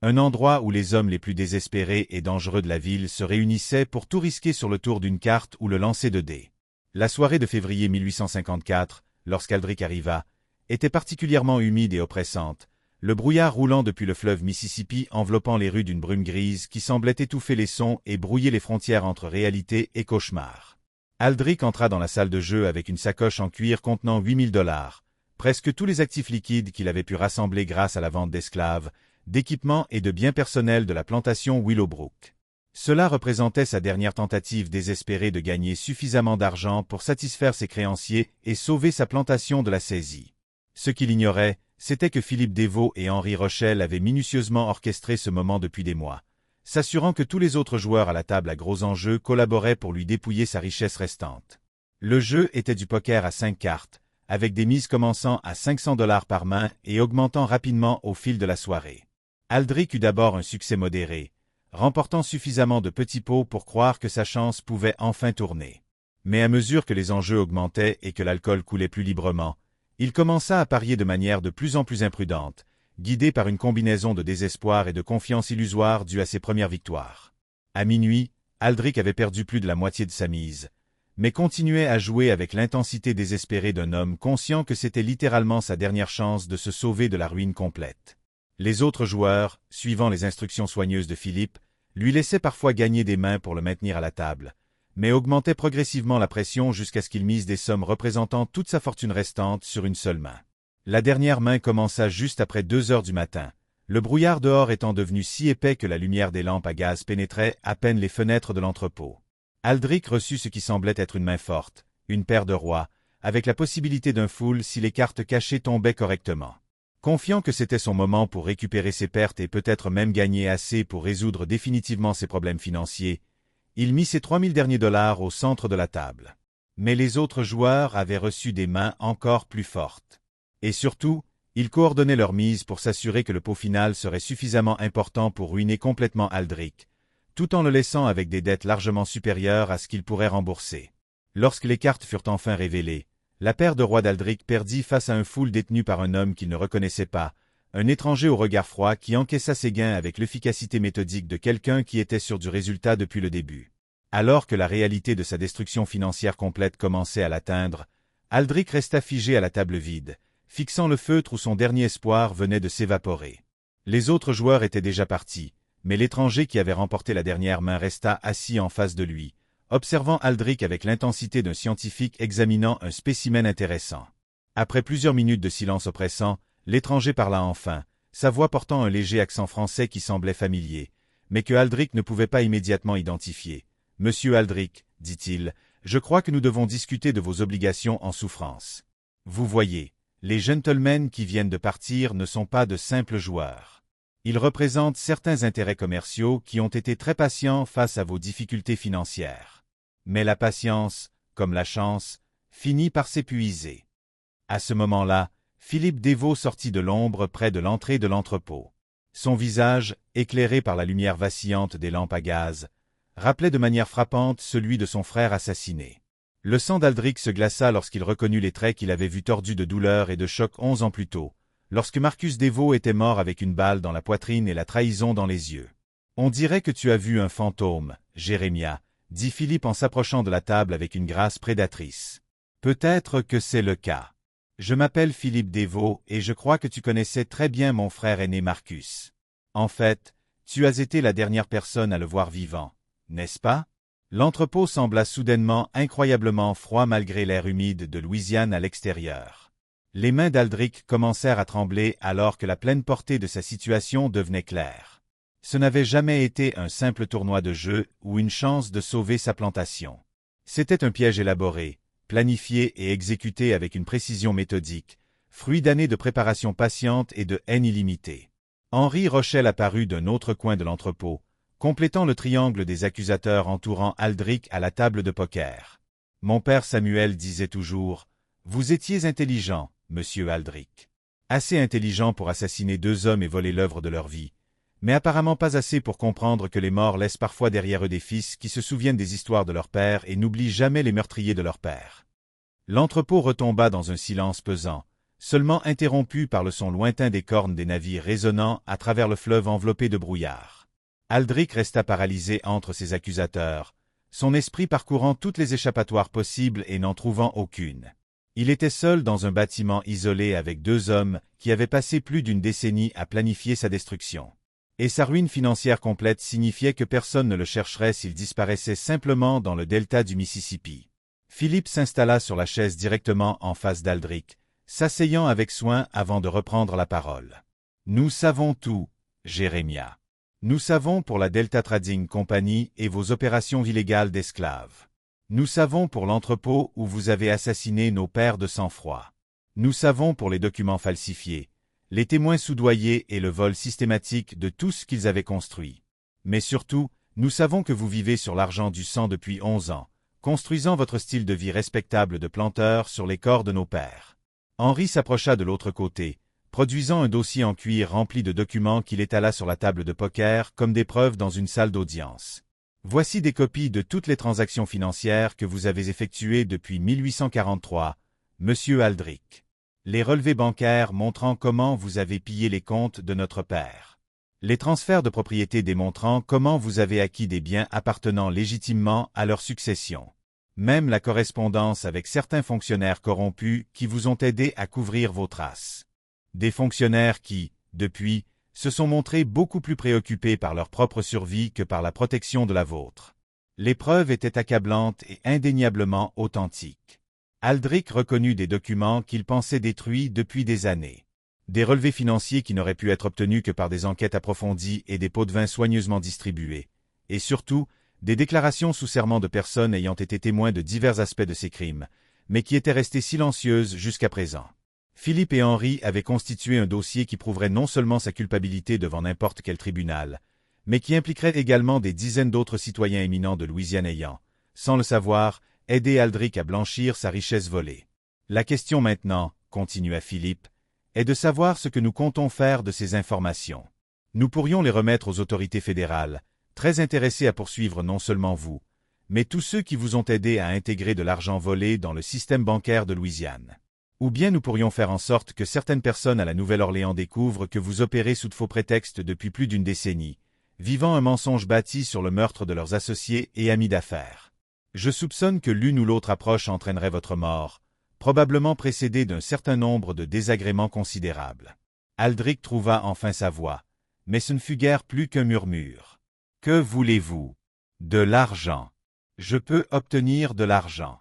Un endroit où les hommes les plus désespérés et dangereux de la ville se réunissaient pour tout risquer sur le tour d'une carte ou le lancer de dés. La soirée de février 1854, lorsqu'Aldric arriva, était particulièrement humide et oppressante, le brouillard roulant depuis le fleuve Mississippi enveloppant les rues d'une brume grise qui semblait étouffer les sons et brouiller les frontières entre réalité et cauchemar. Aldric entra dans la salle de jeu avec une sacoche en cuir contenant 8 000 $, presque tous les actifs liquides qu'il avait pu rassembler grâce à la vente d'esclaves, d'équipements et de biens personnels de la plantation Willowbrook. Cela représentait sa dernière tentative désespérée de gagner suffisamment d'argent pour satisfaire ses créanciers et sauver sa plantation de la saisie. Ce qu'il ignorait, c'était que Philippe Desvaux et Henri Rochelle avaient minutieusement orchestré ce moment depuis des mois, s'assurant que tous les autres joueurs à la table à gros enjeux collaboraient pour lui dépouiller sa richesse restante. Le jeu était du poker à 5 cartes, avec des mises commençant à 500 $ par main et augmentant rapidement au fil de la soirée. Aldric eut d'abord un succès modéré, remportant suffisamment de petits pots pour croire que sa chance pouvait enfin tourner. Mais à mesure que les enjeux augmentaient et que l'alcool coulait plus librement, il commença à parier de manière de plus en plus imprudente, guidé par une combinaison de désespoir et de confiance illusoire due à ses premières victoires. À minuit, Aldric avait perdu plus de la moitié de sa mise, mais continuait à jouer avec l'intensité désespérée d'un homme conscient que c'était littéralement sa dernière chance de se sauver de la ruine complète. Les autres joueurs, suivant les instructions soigneuses de Philippe, lui laissaient parfois gagner des mains pour le maintenir à la table, mais augmentaient progressivement la pression jusqu'à ce qu'il mise des sommes représentant toute sa fortune restante sur une seule main. La dernière main commença juste après 2 heures du matin, le brouillard dehors étant devenu si épais que la lumière des lampes à gaz pénétrait à peine les fenêtres de l'entrepôt. Aldric reçut ce qui semblait être une main forte, une paire de rois, avec la possibilité d'un full si les cartes cachées tombaient correctement. Confiant que c'était son moment pour récupérer ses pertes et peut-être même gagner assez pour résoudre définitivement ses problèmes financiers, il mit ses 3000 derniers dollars au centre de la table. Mais les autres joueurs avaient reçu des mains encore plus fortes. Et surtout, ils coordonnaient leurs mises pour s'assurer que le pot final serait suffisamment important pour ruiner complètement Aldric, tout en le laissant avec des dettes largement supérieures à ce qu'il pourrait rembourser. Lorsque les cartes furent enfin révélées, la paire de rois d'Aldric perdit face à un foule détenu par un homme qu'il ne reconnaissait pas, un étranger au regard froid qui encaissa ses gains avec l'efficacité méthodique de quelqu'un qui était sûr du résultat depuis le début. Alors que la réalité de sa destruction financière complète commençait à l'atteindre, Aldric resta figé à la table vide, fixant le feutre où son dernier espoir venait de s'évaporer. Les autres joueurs étaient déjà partis, mais l'étranger qui avait remporté la dernière main resta assis en face de lui, observant Aldrich avec l'intensité d'un scientifique examinant un spécimen intéressant. Après plusieurs minutes de silence oppressant, l'étranger parla enfin, sa voix portant un léger accent français qui semblait familier, mais que Aldrich ne pouvait pas immédiatement identifier. « Monsieur Aldrich, dit-il, je crois que nous devons discuter de vos obligations en souffrance. Vous voyez, les gentlemen qui viennent de partir ne sont pas de simples joueurs. Ils représentent certains intérêts commerciaux qui ont été très patients face à vos difficultés financières. Mais la patience, comme la chance, finit par s'épuiser. » À ce moment-là, Philippe Desvaux sortit de l'ombre près de l'entrée de l'entrepôt. Son visage, éclairé par la lumière vacillante des lampes à gaz, rappelait de manière frappante celui de son frère assassiné. Le sang d'Aldrich se glaça lorsqu'il reconnut les traits qu'il avait vus tordus de douleur et de choc 11 ans plus tôt, lorsque Marcus Desvaux était mort avec une balle dans la poitrine et la trahison dans les yeux. « On dirait que tu as vu un fantôme, Jérémia, » dit Philippe en s'approchant de la table avec une grâce prédatrice. « Peut-être que c'est le cas. Je m'appelle Philippe Desvaux et je crois que tu connaissais très bien mon frère aîné Marcus. En fait, tu as été la dernière personne à le voir vivant, n'est-ce pas? » L'entrepôt sembla soudainement incroyablement froid malgré l'air humide de Louisiane à l'extérieur. Les mains d'Aldrich commencèrent à trembler alors que la pleine portée de sa situation devenait claire. Ce n'avait jamais été un simple tournoi de jeu ou une chance de sauver sa plantation. C'était un piège élaboré, planifié et exécuté avec une précision méthodique, fruit d'années de préparation patiente et de haine illimitée. Henri Rochelle apparut d'un autre coin de l'entrepôt, complétant le triangle des accusateurs entourant Aldrich à la table de poker. Mon père Samuel disait toujours « Vous étiez intelligent, monsieur Aldrich. Assez intelligent pour assassiner 2 hommes et voler l'œuvre de leur vie, mais apparemment pas assez pour comprendre que les morts laissent parfois derrière eux des fils qui se souviennent des histoires de leur père et n'oublient jamais les meurtriers de leur père. » L'entrepôt retomba dans un silence pesant, seulement interrompu par le son lointain des cornes des navires résonnant à travers le fleuve enveloppé de brouillard. Aldrich resta paralysé entre ses accusateurs, son esprit parcourant toutes les échappatoires possibles et n'en trouvant aucune. Il était seul dans un bâtiment isolé avec 2 hommes qui avaient passé plus d'une décennie à planifier sa destruction. Et sa ruine financière complète signifiait que personne ne le chercherait s'il disparaissait simplement dans le delta du Mississippi. Philippe s'installa sur la chaise directement en face d'Aldrich, s'asseyant avec soin avant de reprendre la parole. « Nous savons tout, Jérémia. Nous savons pour la Delta Trading Company et vos opérations illégales d'esclaves. Nous savons pour l'entrepôt où vous avez assassiné nos pères de sang-froid. Nous savons pour les documents falsifiés, les témoins soudoyés et le vol systématique de tout ce qu'ils avaient construit. Mais surtout, nous savons que vous vivez sur l'argent du sang depuis 11 ans, construisant votre style de vie respectable de planteur sur les corps de nos pères. » Henri s'approcha de l'autre côté, produisant un dossier en cuir rempli de documents qu'il étala sur la table de poker comme des preuves dans une salle d'audience. « Voici des copies de toutes les transactions financières que vous avez effectuées depuis 1843, monsieur Aldrich. Les relevés bancaires montrant comment vous avez pillé les comptes de notre père. Les transferts de propriété démontrant comment vous avez acquis des biens appartenant légitimement à leur succession. Même la correspondance avec certains fonctionnaires corrompus qui vous ont aidé à couvrir vos traces. Des fonctionnaires qui, depuis, se sont montrés beaucoup plus préoccupés par leur propre survie que par la protection de la vôtre. Les preuves étaient accablantes et indéniablement authentiques. Aldrich reconnut des documents qu'il pensait détruits depuis des années. Des relevés financiers qui n'auraient pu être obtenus que par des enquêtes approfondies et des pots de vin soigneusement distribués. Et surtout, des déclarations sous serment de personnes ayant été témoins de divers aspects de ces crimes, mais qui étaient restées silencieuses jusqu'à présent. Philippe et Henri avaient constitué un dossier qui prouverait non seulement sa culpabilité devant n'importe quel tribunal, mais qui impliquerait également des dizaines d'autres citoyens éminents de Louisiane ayant, sans le savoir, aidé Aldrich à blanchir sa richesse volée. La question maintenant, continua Philippe, est de savoir ce que nous comptons faire de ces informations. Nous pourrions les remettre aux autorités fédérales, très intéressés à poursuivre non seulement vous, mais tous ceux qui vous ont aidé à intégrer de l'argent volé dans le système bancaire de Louisiane. Ou bien nous pourrions faire en sorte que certaines personnes à la Nouvelle-Orléans découvrent que vous opérez sous de faux prétextes depuis plus d'une décennie, vivant un mensonge bâti sur le meurtre de leurs associés et amis d'affaires. Je soupçonne que l'une ou l'autre approche entraînerait votre mort, probablement précédée d'un certain nombre de désagréments considérables. Aldrich trouva enfin sa voix, mais ce ne fut guère plus qu'un murmure. « Que voulez-vous? De l'argent. Je peux obtenir de l'argent.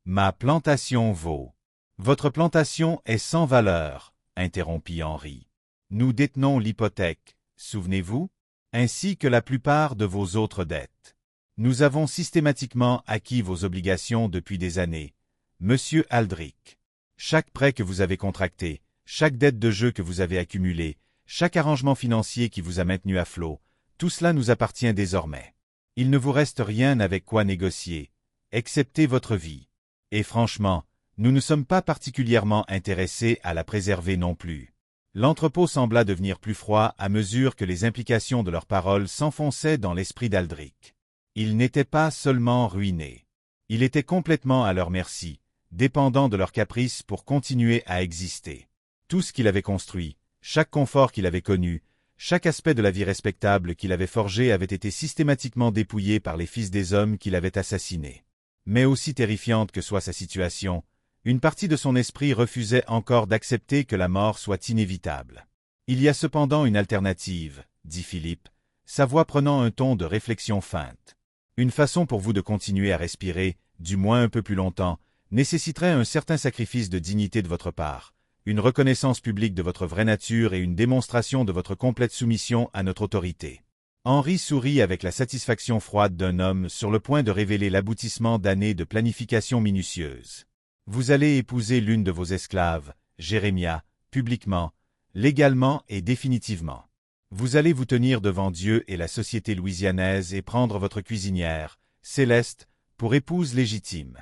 Ma plantation vaut. Votre plantation est sans valeur, interrompit Henri. Nous détenons l'hypothèque, souvenez-vous, ainsi que la plupart de vos autres dettes. Nous avons systématiquement acquis vos obligations depuis des années, Monsieur Aldrich. Chaque prêt que vous avez contracté, chaque dette de jeu que vous avez accumulée, chaque arrangement financier qui vous a maintenu à flot, tout cela nous appartient désormais. Il ne vous reste rien avec quoi négocier, excepté votre vie. Et franchement, nous ne sommes pas particulièrement intéressés à la préserver non plus. L'entrepôt sembla devenir plus froid à mesure que les implications de leurs paroles s'enfonçaient dans l'esprit d'Aldrich. Il n'était pas seulement ruiné. Il était complètement à leur merci, dépendant de leurs caprices pour continuer à exister. Tout ce qu'il avait construit, chaque confort qu'il avait connu, chaque aspect de la vie respectable qu'il avait forgé avait été systématiquement dépouillé par les fils des hommes qu'il avait assassinés. Mais aussi terrifiante que soit sa situation, une partie de son esprit refusait encore d'accepter que la mort soit inévitable. « Il y a cependant une alternative, » dit Philippe, sa voix prenant un ton de réflexion feinte. « Une façon pour vous de continuer à respirer, du moins un peu plus longtemps, nécessiterait un certain sacrifice de dignité de votre part, une reconnaissance publique de votre vraie nature et une démonstration de votre complète soumission à notre autorité. » Henri sourit avec la satisfaction froide d'un homme sur le point de révéler l'aboutissement d'années de planification minutieuse. Vous allez épouser l'une de vos esclaves, Jérémia, publiquement, légalement et définitivement. Vous allez vous tenir devant Dieu et la société louisianaise et prendre votre cuisinière, Céleste, pour épouse légitime.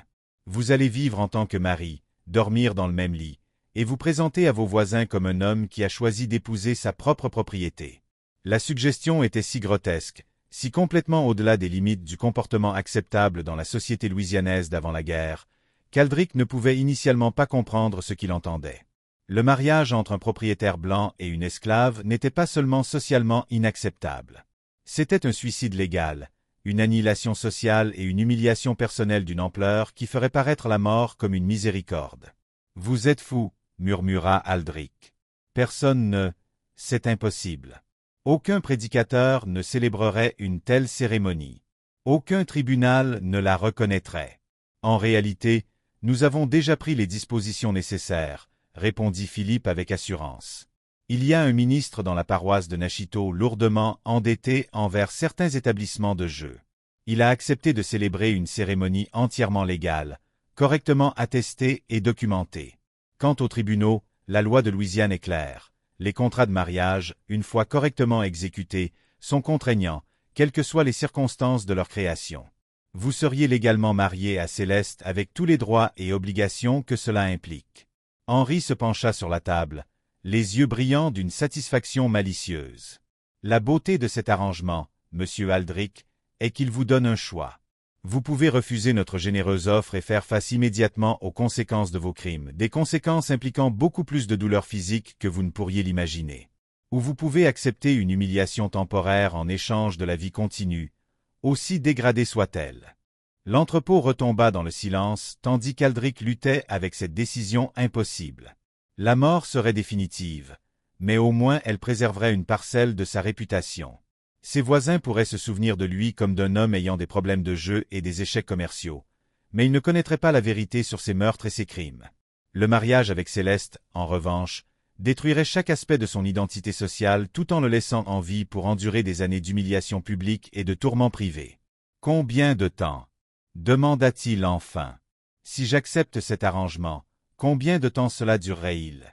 Vous allez vivre en tant que mari, dormir dans le même lit, et vous présenter à vos voisins comme un homme qui a choisi d'épouser sa propre propriété. La suggestion était si grotesque, si complètement au-delà des limites du comportement acceptable dans la société louisianaise d'avant la guerre, qu'Aldrich ne pouvait initialement pas comprendre ce qu'il entendait. Le mariage entre un propriétaire blanc et une esclave n'était pas seulement socialement inacceptable. C'était un suicide légal, une annihilation sociale et une humiliation personnelle d'une ampleur qui ferait paraître la mort comme une miséricorde. « Vous êtes fou, » murmura Aldrich. « Personne ne... C'est impossible. Aucun prédicateur ne célébrerait une telle cérémonie. Aucun tribunal ne la reconnaîtrait. En réalité, nous avons déjà pris les dispositions nécessaires, répondit Philippe avec assurance. Il y a un ministre dans la paroisse de Nashito lourdement endetté envers certains établissements de jeu. Il a accepté de célébrer une cérémonie entièrement légale, correctement attestée et documentée. Quant aux tribunaux, la loi de Louisiane est claire. Les contrats de mariage, une fois correctement exécutés, sont contraignants, quelles que soient les circonstances de leur création. Vous seriez légalement marié à Céleste avec tous les droits et obligations que cela implique. Henri se pencha sur la table, les yeux brillants d'une satisfaction malicieuse. La beauté de cet arrangement, Monsieur Aldrich, est qu'il vous donne un choix. Vous pouvez refuser notre généreuse offre et faire face immédiatement aux conséquences de vos crimes, des conséquences impliquant beaucoup plus de douleur physique que vous ne pourriez l'imaginer. Ou vous pouvez accepter une humiliation temporaire en échange de la vie continue, aussi dégradée soit-elle. L'entrepôt retomba dans le silence, tandis qu'Aldrich luttait avec cette décision impossible. La mort serait définitive, mais au moins elle préserverait une parcelle de sa réputation. Ses voisins pourraient se souvenir de lui comme d'un homme ayant des problèmes de jeu et des échecs commerciaux, mais ils ne connaîtraient pas la vérité sur ses meurtres et ses crimes. Le mariage avec Céleste, en revanche, détruirait chaque aspect de son identité sociale tout en le laissant en vie pour endurer des années d'humiliation publique et de tourments privés. « Combien de temps » demanda-t-il enfin. « Si j'accepte cet arrangement, combien de temps cela durerait-il »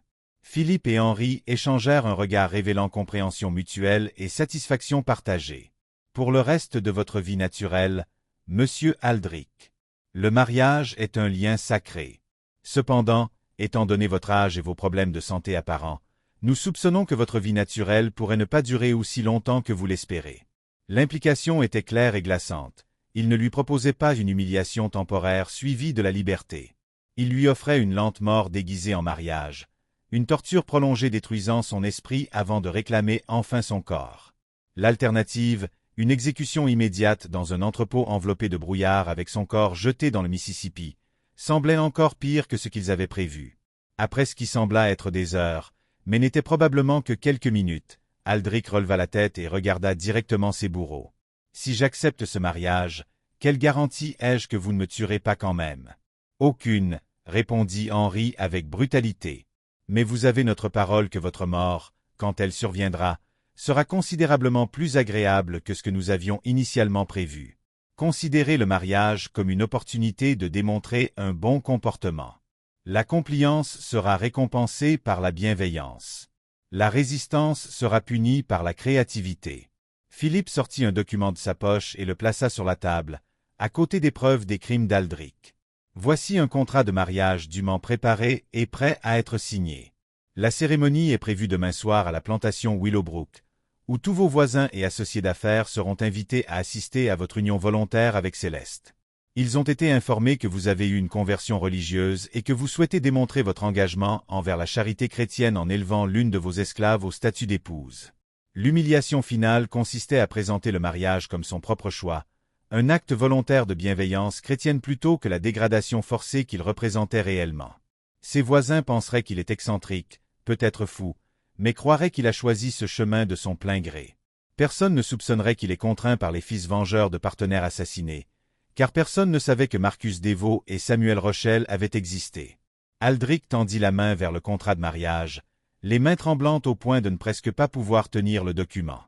Philippe et Henri échangèrent un regard révélant compréhension mutuelle et satisfaction partagée. « Pour le reste de votre vie naturelle, Monsieur Aldrich, le mariage est un lien sacré. Cependant, étant donné votre âge et vos problèmes de santé apparents, nous soupçonnons que votre vie naturelle pourrait ne pas durer aussi longtemps que vous l'espérez. » L'implication était claire et glaçante. Il ne lui proposait pas une humiliation temporaire suivie de la liberté. Il lui offrait une lente mort déguisée en mariage, une torture prolongée détruisant son esprit avant de réclamer enfin son corps. L'alternative, une exécution immédiate dans un entrepôt enveloppé de brouillard avec son corps jeté dans le Mississippi, semblait encore pire que ce qu'ils avaient prévu. Après ce qui sembla être des heures, mais n'était probablement que quelques minutes, Aldrich releva la tête et regarda directement ses bourreaux. « Si j'accepte ce mariage, Quelle garantie ai-je que vous ne me tuerez pas quand même? Aucune, répondit Henri avec brutalité. Mais vous avez notre parole que votre mort, quand elle surviendra, sera considérablement plus agréable que ce que nous avions initialement prévu. Considérez le mariage comme une opportunité de démontrer un bon comportement. La compliance sera récompensée par la bienveillance. La résistance sera punie par la créativité. Philippe sortit un document de sa poche et le plaça sur la table, à côté des preuves des crimes d'Aldric. Voici un contrat de mariage dûment préparé et prêt à être signé. La cérémonie est prévue demain soir à la plantation Willowbrook, où tous vos voisins et associés d'affaires seront invités à assister à votre union volontaire avec Céleste. Ils ont été informés que vous avez eu une conversion religieuse et que vous souhaitez démontrer votre engagement envers la charité chrétienne en élevant l'une de vos esclaves au statut d'épouse. L'humiliation finale consistait à présenter le mariage comme son propre choix, un acte volontaire de bienveillance chrétienne plutôt que la dégradation forcée qu'il représentait réellement. Ses voisins penseraient qu'il est excentrique, peut-être fou, mais croiraient qu'il a choisi ce chemin de son plein gré. Personne ne soupçonnerait qu'il est contraint par les fils vengeurs de partenaires assassinés, car personne ne savait que Marcus Dévaux et Samuel Rochelle avaient existé. Aldric tendit la main vers le contrat de mariage, les mains tremblantes au point de ne presque pas pouvoir tenir le document.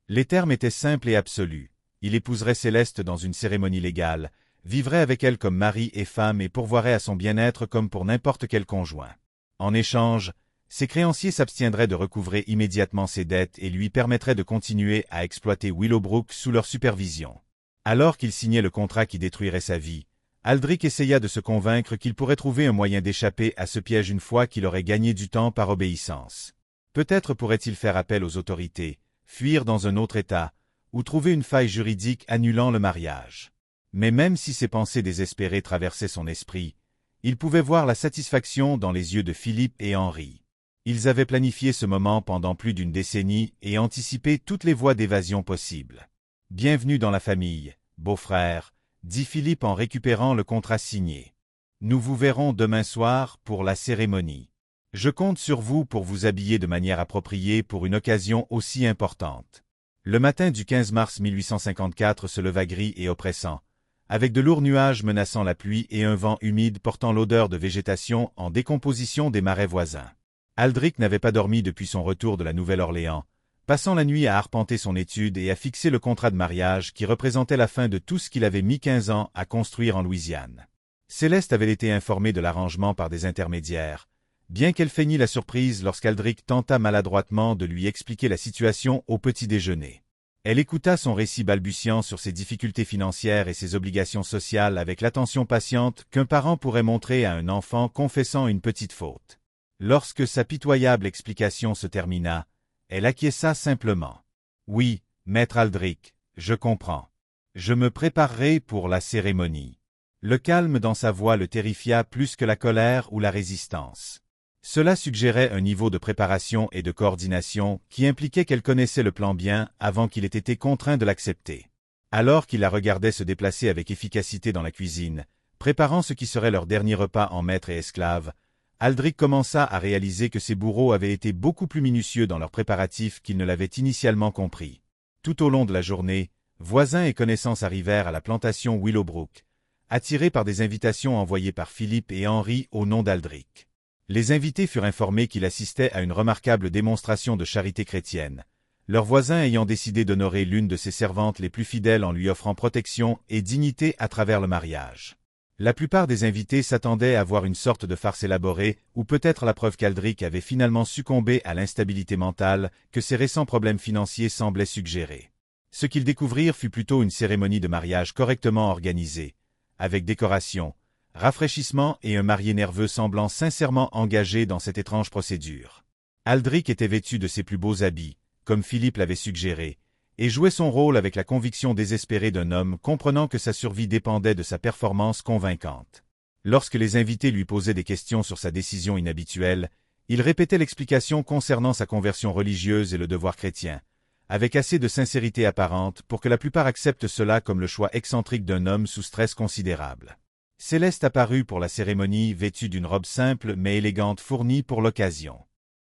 Les termes étaient simples et absolus. Il épouserait Céleste dans une cérémonie légale, vivrait avec elle comme mari et femme et pourvoirait à son bien-être comme pour n'importe quel conjoint. En échange, ses créanciers s'abstiendraient de recouvrer immédiatement ses dettes et lui permettraient de continuer à exploiter Willowbrook sous leur supervision. Alors qu'il signait le contrat qui détruirait sa vie, Aldric essaya de se convaincre qu'il pourrait trouver un moyen d'échapper à ce piège une fois qu'il aurait gagné du temps par obéissance. Peut-être pourrait-il faire appel aux autorités, fuir dans un autre État, ou trouver une faille juridique annulant le mariage. Mais même si ces pensées désespérées traversaient son esprit, il pouvait voir la satisfaction dans les yeux de Philippe et Henri. Ils avaient planifié ce moment pendant plus d'une décennie et anticipé toutes les voies d'évasion possibles. « Bienvenue dans la famille, beau-frère », dit Philippe en récupérant le contrat signé. « Nous vous verrons demain soir pour la cérémonie. Je compte sur vous pour vous habiller de manière appropriée pour une occasion aussi importante. » Le matin du 15 mars 1854 se leva gris et oppressant, avec de lourds nuages menaçant la pluie et un vent humide portant l'odeur de végétation en décomposition des marais voisins. Aldric n'avait pas dormi depuis son retour de la Nouvelle-Orléans, passant la nuit à arpenter son étude et à fixer le contrat de mariage qui représentait la fin de tout ce qu'il avait mis 15 ans à construire en Louisiane. Céleste avait été informée de l'arrangement par des intermédiaires, bien qu'elle feignît la surprise lorsqu'Aldric tenta maladroitement de lui expliquer la situation au petit déjeuner. Elle écouta son récit balbutiant sur ses difficultés financières et ses obligations sociales avec l'attention patiente qu'un parent pourrait montrer à un enfant confessant une petite faute. Lorsque sa pitoyable explication se termina, elle acquiesça simplement. « Oui, maître Aldric, je comprends. Je me préparerai pour la cérémonie. » Le calme dans sa voix le terrifia plus que la colère ou la résistance. Cela suggérait un niveau de préparation et de coordination qui impliquait qu'elle connaissait le plan bien avant qu'il ait été contraint de l'accepter. Alors qu'il la regardait se déplacer avec efficacité dans la cuisine, préparant ce qui serait leur dernier repas en maître et esclave, Aldric commença à réaliser que ses bourreaux avaient été beaucoup plus minutieux dans leurs préparatifs qu'ils ne l'avaient initialement compris. Tout au long de la journée, voisins et connaissances arrivèrent à la plantation Willowbrook, attirés par des invitations envoyées par Philippe et Henri au nom d'Aldric. Les invités furent informés qu'il assistait à une remarquable démonstration de charité chrétienne, leurs voisins ayant décidé d'honorer l'une de ses servantes les plus fidèles en lui offrant protection et dignité à travers le mariage. La plupart des invités s'attendaient à voir une sorte de farce élaborée, ou peut-être la preuve qu'Aldric avait finalement succombé à l'instabilité mentale que ses récents problèmes financiers semblaient suggérer. Ce qu'ils découvrirent fut plutôt une cérémonie de mariage correctement organisée, avec décoration, rafraîchissement et un marié nerveux semblant sincèrement engagé dans cette étrange procédure. Aldric était vêtu de ses plus beaux habits, comme Philippe l'avait suggéré, et jouait son rôle avec la conviction désespérée d'un homme comprenant que sa survie dépendait de sa performance convaincante. Lorsque les invités lui posaient des questions sur sa décision inhabituelle, il répétait l'explication concernant sa conversion religieuse et le devoir chrétien, avec assez de sincérité apparente pour que la plupart acceptent cela comme le choix excentrique d'un homme sous stress considérable. Céleste apparut pour la cérémonie vêtue d'une robe simple mais élégante fournie pour l'occasion.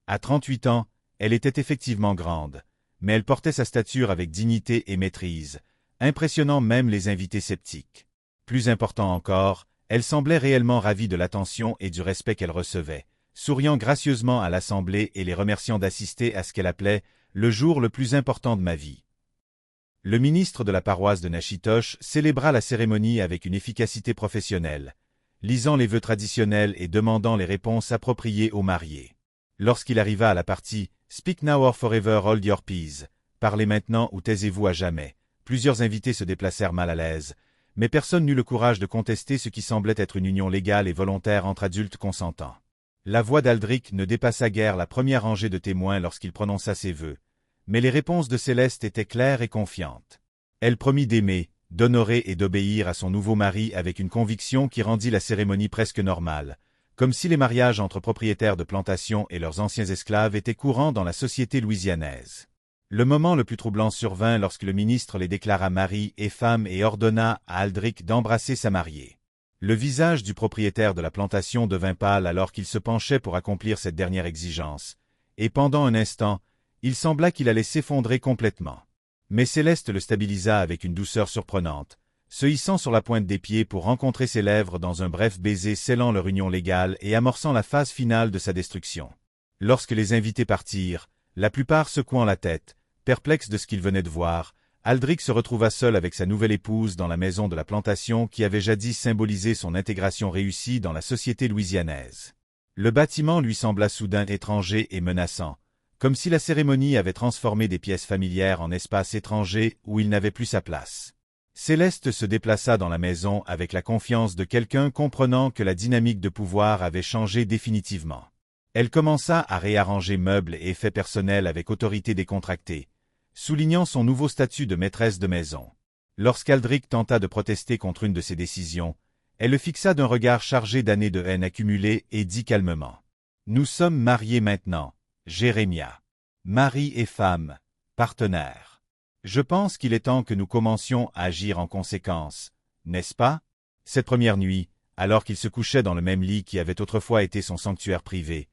À 38 ans, elle était effectivement grande, mais elle portait sa stature avec dignité et maîtrise, impressionnant même les invités sceptiques. Plus important encore, elle semblait réellement ravie de l'attention et du respect qu'elle recevait, souriant gracieusement à l'assemblée et les remerciant d'assister à ce qu'elle appelait « le jour le plus important de ma vie ». Le ministre de la paroisse de Natchitoches célébra la cérémonie avec une efficacité professionnelle, lisant les vœux traditionnels et demandant les réponses appropriées aux mariés. Lorsqu'il arriva à la partie « Speak now or forever hold your peace » « Parlez maintenant ou taisez-vous à jamais », plusieurs invités se déplacèrent mal à l'aise, mais personne n'eut le courage de contester ce qui semblait être une union légale et volontaire entre adultes consentants. La voix d'Aldric ne dépassa guère la première rangée de témoins lorsqu'il prononça ses vœux, mais les réponses de Céleste étaient claires et confiantes. Elle promit d'aimer, d'honorer et d'obéir à son nouveau mari avec une conviction qui rendit la cérémonie presque normale, comme si les mariages entre propriétaires de plantations et leurs anciens esclaves étaient courants dans la société louisianaise. Le moment le plus troublant survint lorsque le ministre les déclara mari et femme et ordonna à Aldric d'embrasser sa mariée. Le visage du propriétaire de la plantation devint pâle alors qu'il se penchait pour accomplir cette dernière exigence, et pendant un instant, il sembla qu'il allait s'effondrer complètement. Mais Céleste le stabilisa avec une douceur surprenante, se hissant sur la pointe des pieds pour rencontrer ses lèvres dans un bref baiser scellant leur union légale et amorçant la phase finale de sa destruction. Lorsque les invités partirent, la plupart secouant la tête, perplexe de ce qu'il venait de voir, Aldric se retrouva seul avec sa nouvelle épouse dans la maison de la plantation qui avait jadis symbolisé son intégration réussie dans la société louisianaise. Le bâtiment lui sembla soudain étranger et menaçant, comme si la cérémonie avait transformé des pièces familières en espaces étrangers où il n'avait plus sa place. Céleste se déplaça dans la maison avec la confiance de quelqu'un comprenant que la dynamique de pouvoir avait changé définitivement. Elle commença à réarranger meubles et effets personnels avec autorité décontractée, soulignant son nouveau statut de maîtresse de maison. Lorsqu'Aldric tenta de protester contre une de ses décisions, elle le fixa d'un regard chargé d'années de haine accumulée et dit calmement « Nous sommes mariés maintenant, Jérémia. Mari et femme, partenaires. Je pense qu'il est temps que nous commencions à agir en conséquence, n'est-ce pas ?» Cette première nuit, alors qu'il se couchait dans le même lit qui avait autrefois été son sanctuaire privé,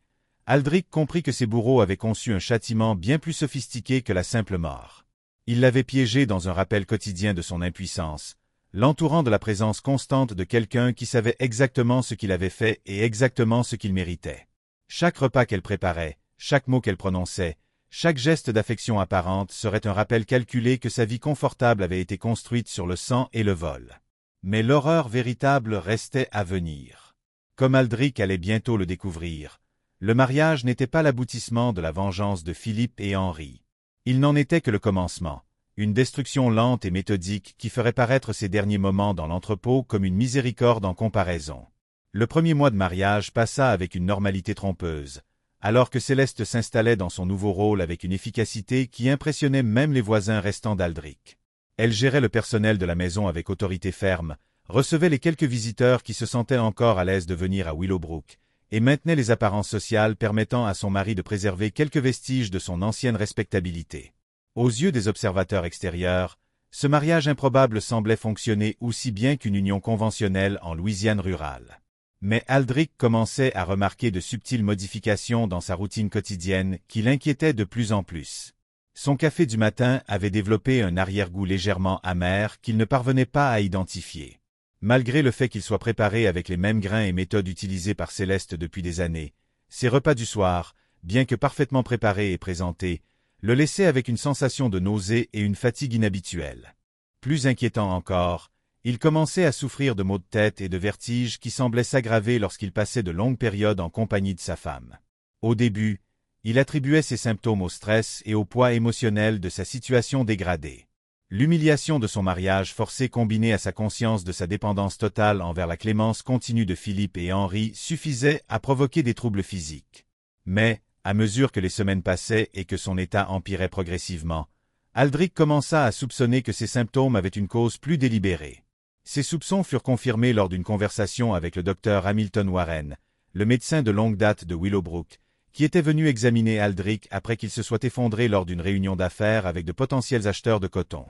Aldric comprit que ses bourreaux avaient conçu un châtiment bien plus sophistiqué que la simple mort. Ils l'avaient piégé dans un rappel quotidien de son impuissance, l'entourant de la présence constante de quelqu'un qui savait exactement ce qu'il avait fait et exactement ce qu'il méritait. Chaque repas qu'elle préparait, chaque mot qu'elle prononçait, chaque geste d'affection apparente serait un rappel calculé que sa vie confortable avait été construite sur le sang et le vol. Mais l'horreur véritable restait à venir. Comme Aldric allait bientôt le découvrir, le mariage n'était pas l'aboutissement de la vengeance de Philippe et Henri. Il n'en était que le commencement, une destruction lente et méthodique qui ferait paraître ses derniers moments dans l'entrepôt comme une miséricorde en comparaison. Le premier mois de mariage passa avec une normalité trompeuse, alors que Céleste s'installait dans son nouveau rôle avec une efficacité qui impressionnait même les voisins restants d'Aldric. Elle gérait le personnel de la maison avec autorité ferme, recevait les quelques visiteurs qui se sentaient encore à l'aise de venir à Willowbrook, et maintenait les apparences sociales permettant à son mari de préserver quelques vestiges de son ancienne respectabilité. Aux yeux des observateurs extérieurs, ce mariage improbable semblait fonctionner aussi bien qu'une union conventionnelle en Louisiane rurale. Mais Aldric commençait à remarquer de subtiles modifications dans sa routine quotidienne qui l'inquiétaient de plus en plus. Son café du matin avait développé un arrière-goût légèrement amer qu'il ne parvenait pas à identifier. Malgré le fait qu'il soit préparé avec les mêmes grains et méthodes utilisées par Céleste depuis des années, ses repas du soir, bien que parfaitement préparés et présentés, le laissaient avec une sensation de nausée et une fatigue inhabituelle. Plus inquiétant encore, il commençait à souffrir de maux de tête et de vertiges qui semblaient s'aggraver lorsqu'il passait de longues périodes en compagnie de sa femme. Au début, il attribuait ces symptômes au stress et au poids émotionnel de sa situation dégradée. L'humiliation de son mariage forcé combinée à sa conscience de sa dépendance totale envers la clémence continue de Philippe et Henri suffisait à provoquer des troubles physiques. Mais, à mesure que les semaines passaient et que son état empirait progressivement, Aldric commença à soupçonner que ces symptômes avaient une cause plus délibérée. Ces soupçons furent confirmés lors d'une conversation avec le docteur Hamilton Warren, le médecin de longue date de Willowbrook, qui était venu examiner Aldric après qu'il se soit effondré lors d'une réunion d'affaires avec de potentiels acheteurs de coton.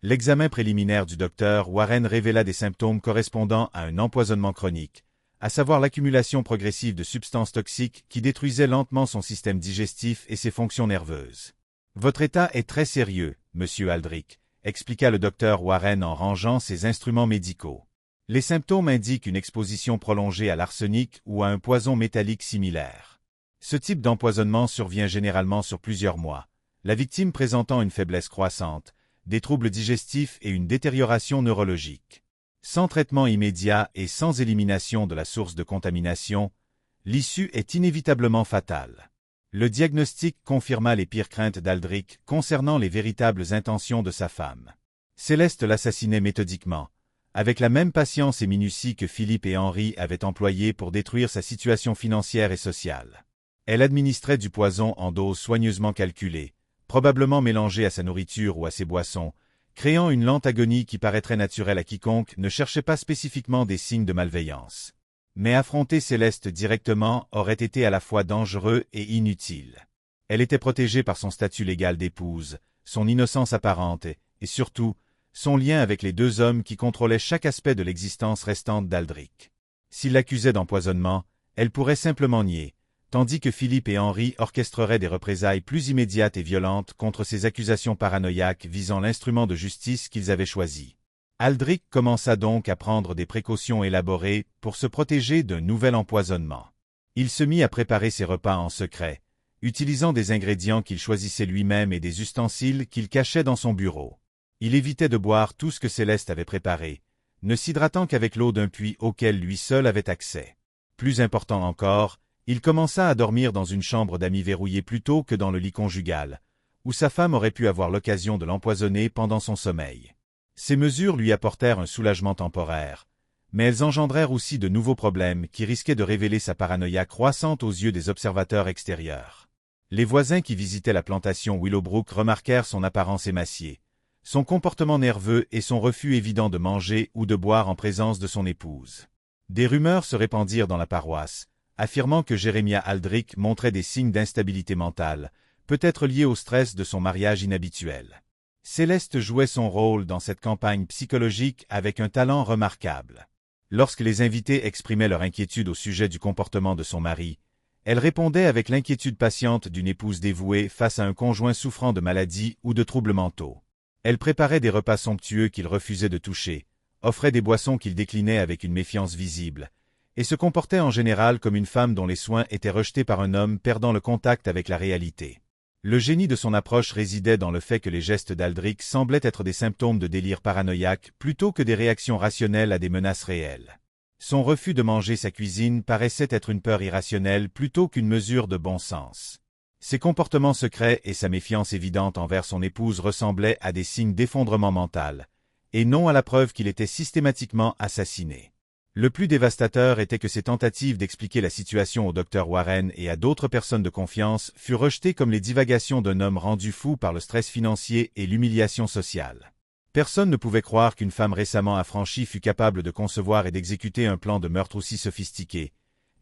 L'examen préliminaire du docteur Warren révéla des symptômes correspondant à un empoisonnement chronique, à savoir l'accumulation progressive de substances toxiques qui détruisaient lentement son système digestif et ses fonctions nerveuses. « Votre état est très sérieux, monsieur Aldric, expliqua le docteur Warren en rangeant ses instruments médicaux. Les symptômes indiquent une exposition prolongée à l'arsenic ou à un poison métallique similaire. Ce type d'empoisonnement survient généralement sur plusieurs mois, la victime présentant une faiblesse croissante, des troubles digestifs et une détérioration neurologique. Sans traitement immédiat et sans élimination de la source de contamination, l'issue est inévitablement fatale. Le diagnostic confirma les pires craintes d'Aldrich concernant les véritables intentions de sa femme. Céleste l'assassinait méthodiquement, avec la même patience et minutie que Philippe et Henri avaient employée pour détruire sa situation financière et sociale. Elle administrait du poison en doses soigneusement calculées, probablement mélangées à sa nourriture ou à ses boissons, créant une lente agonie qui paraîtrait naturelle à quiconque ne cherchait pas spécifiquement des signes de malveillance. Mais affronter Céleste directement aurait été à la fois dangereux et inutile. Elle était protégée par son statut légal d'épouse, son innocence apparente et surtout, son lien avec les deux hommes qui contrôlaient chaque aspect de l'existence restante d'Aldrich. S'il l'accusait d'empoisonnement, elle pourrait simplement nier, tandis que Philippe et Henri orchestreraient des représailles plus immédiates et violentes contre ces accusations paranoïaques visant l'instrument de justice qu'ils avaient choisi. Aldrich commença donc à prendre des précautions élaborées pour se protéger d'un nouvel empoisonnement. Il se mit à préparer ses repas en secret, utilisant des ingrédients qu'il choisissait lui-même et des ustensiles qu'il cachait dans son bureau. Il évitait de boire tout ce que Céleste avait préparé, ne s'hydratant qu'avec l'eau d'un puits auquel lui seul avait accès. Plus important encore, il commença à dormir dans une chambre d'amis verrouillée plutôt que dans le lit conjugal, où sa femme aurait pu avoir l'occasion de l'empoisonner pendant son sommeil. Ces mesures lui apportèrent un soulagement temporaire, mais elles engendrèrent aussi de nouveaux problèmes qui risquaient de révéler sa paranoïa croissante aux yeux des observateurs extérieurs. Les voisins qui visitaient la plantation Willowbrook remarquèrent son apparence émaciée, son comportement nerveux et son refus évident de manger ou de boire en présence de son épouse. Des rumeurs se répandirent dans la paroisse, affirmant que Jeremiah Aldrich montrait des signes d'instabilité mentale, peut-être liés au stress de son mariage inhabituel. Céleste jouait son rôle dans cette campagne psychologique avec un talent remarquable. Lorsque les invités exprimaient leur inquiétude au sujet du comportement de son mari, elle répondait avec l'inquiétude patiente d'une épouse dévouée face à un conjoint souffrant de maladies ou de troubles mentaux. Elle préparait des repas somptueux qu'il refusait de toucher, offrait des boissons qu'il déclinait avec une méfiance visible, et se comportait en général comme une femme dont les soins étaient rejetés par un homme perdant le contact avec la réalité. Le génie de son approche résidait dans le fait que les gestes d'Aldrich semblaient être des symptômes de délire paranoïaque plutôt que des réactions rationnelles à des menaces réelles. Son refus de manger sa cuisine paraissait être une peur irrationnelle plutôt qu'une mesure de bon sens. Ses comportements secrets et sa méfiance évidente envers son épouse ressemblaient à des signes d'effondrement mental, et non à la preuve qu'il était systématiquement assassiné. Le plus dévastateur était que ses tentatives d'expliquer la situation au docteur Warren et à d'autres personnes de confiance furent rejetées comme les divagations d'un homme rendu fou par le stress financier et l'humiliation sociale. Personne ne pouvait croire qu'une femme récemment affranchie fût capable de concevoir et d'exécuter un plan de meurtre aussi sophistiqué,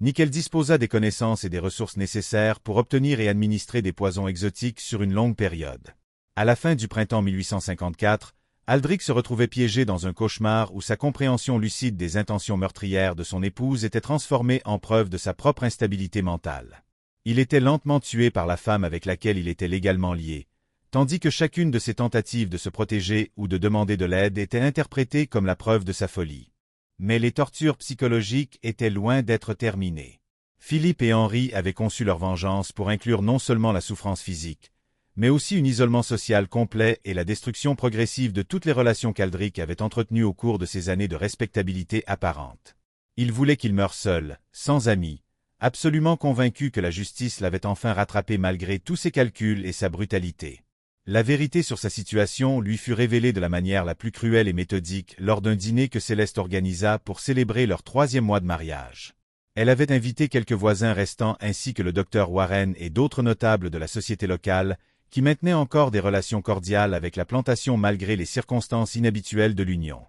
ni qu'elle disposât des connaissances et des ressources nécessaires pour obtenir et administrer des poisons exotiques sur une longue période. À la fin du printemps 1854, Aldrich se retrouvait piégé dans un cauchemar où sa compréhension lucide des intentions meurtrières de son épouse était transformée en preuve de sa propre instabilité mentale. Il était lentement tué par la femme avec laquelle il était légalement lié, tandis que chacune de ses tentatives de se protéger ou de demander de l'aide était interprétée comme la preuve de sa folie. Mais les tortures psychologiques étaient loin d'être terminées. Philippe et Henri avaient conçu leur vengeance pour inclure non seulement la souffrance physique, mais aussi un isolement social complet et la destruction progressive de toutes les relations qu'Aldrich avait entretenues au cours de ses années de respectabilité apparente. Il voulait qu'il meure seul, sans amis, absolument convaincu que la justice l'avait enfin rattrapé malgré tous ses calculs et sa brutalité. La vérité sur sa situation lui fut révélée de la manière la plus cruelle et méthodique lors d'un dîner que Céleste organisa pour célébrer leur 3e mois de mariage. Elle avait invité quelques voisins restants ainsi que le docteur Warren et d'autres notables de la société locale, qui maintenait encore des relations cordiales avec la plantation malgré les circonstances inhabituelles de l'union.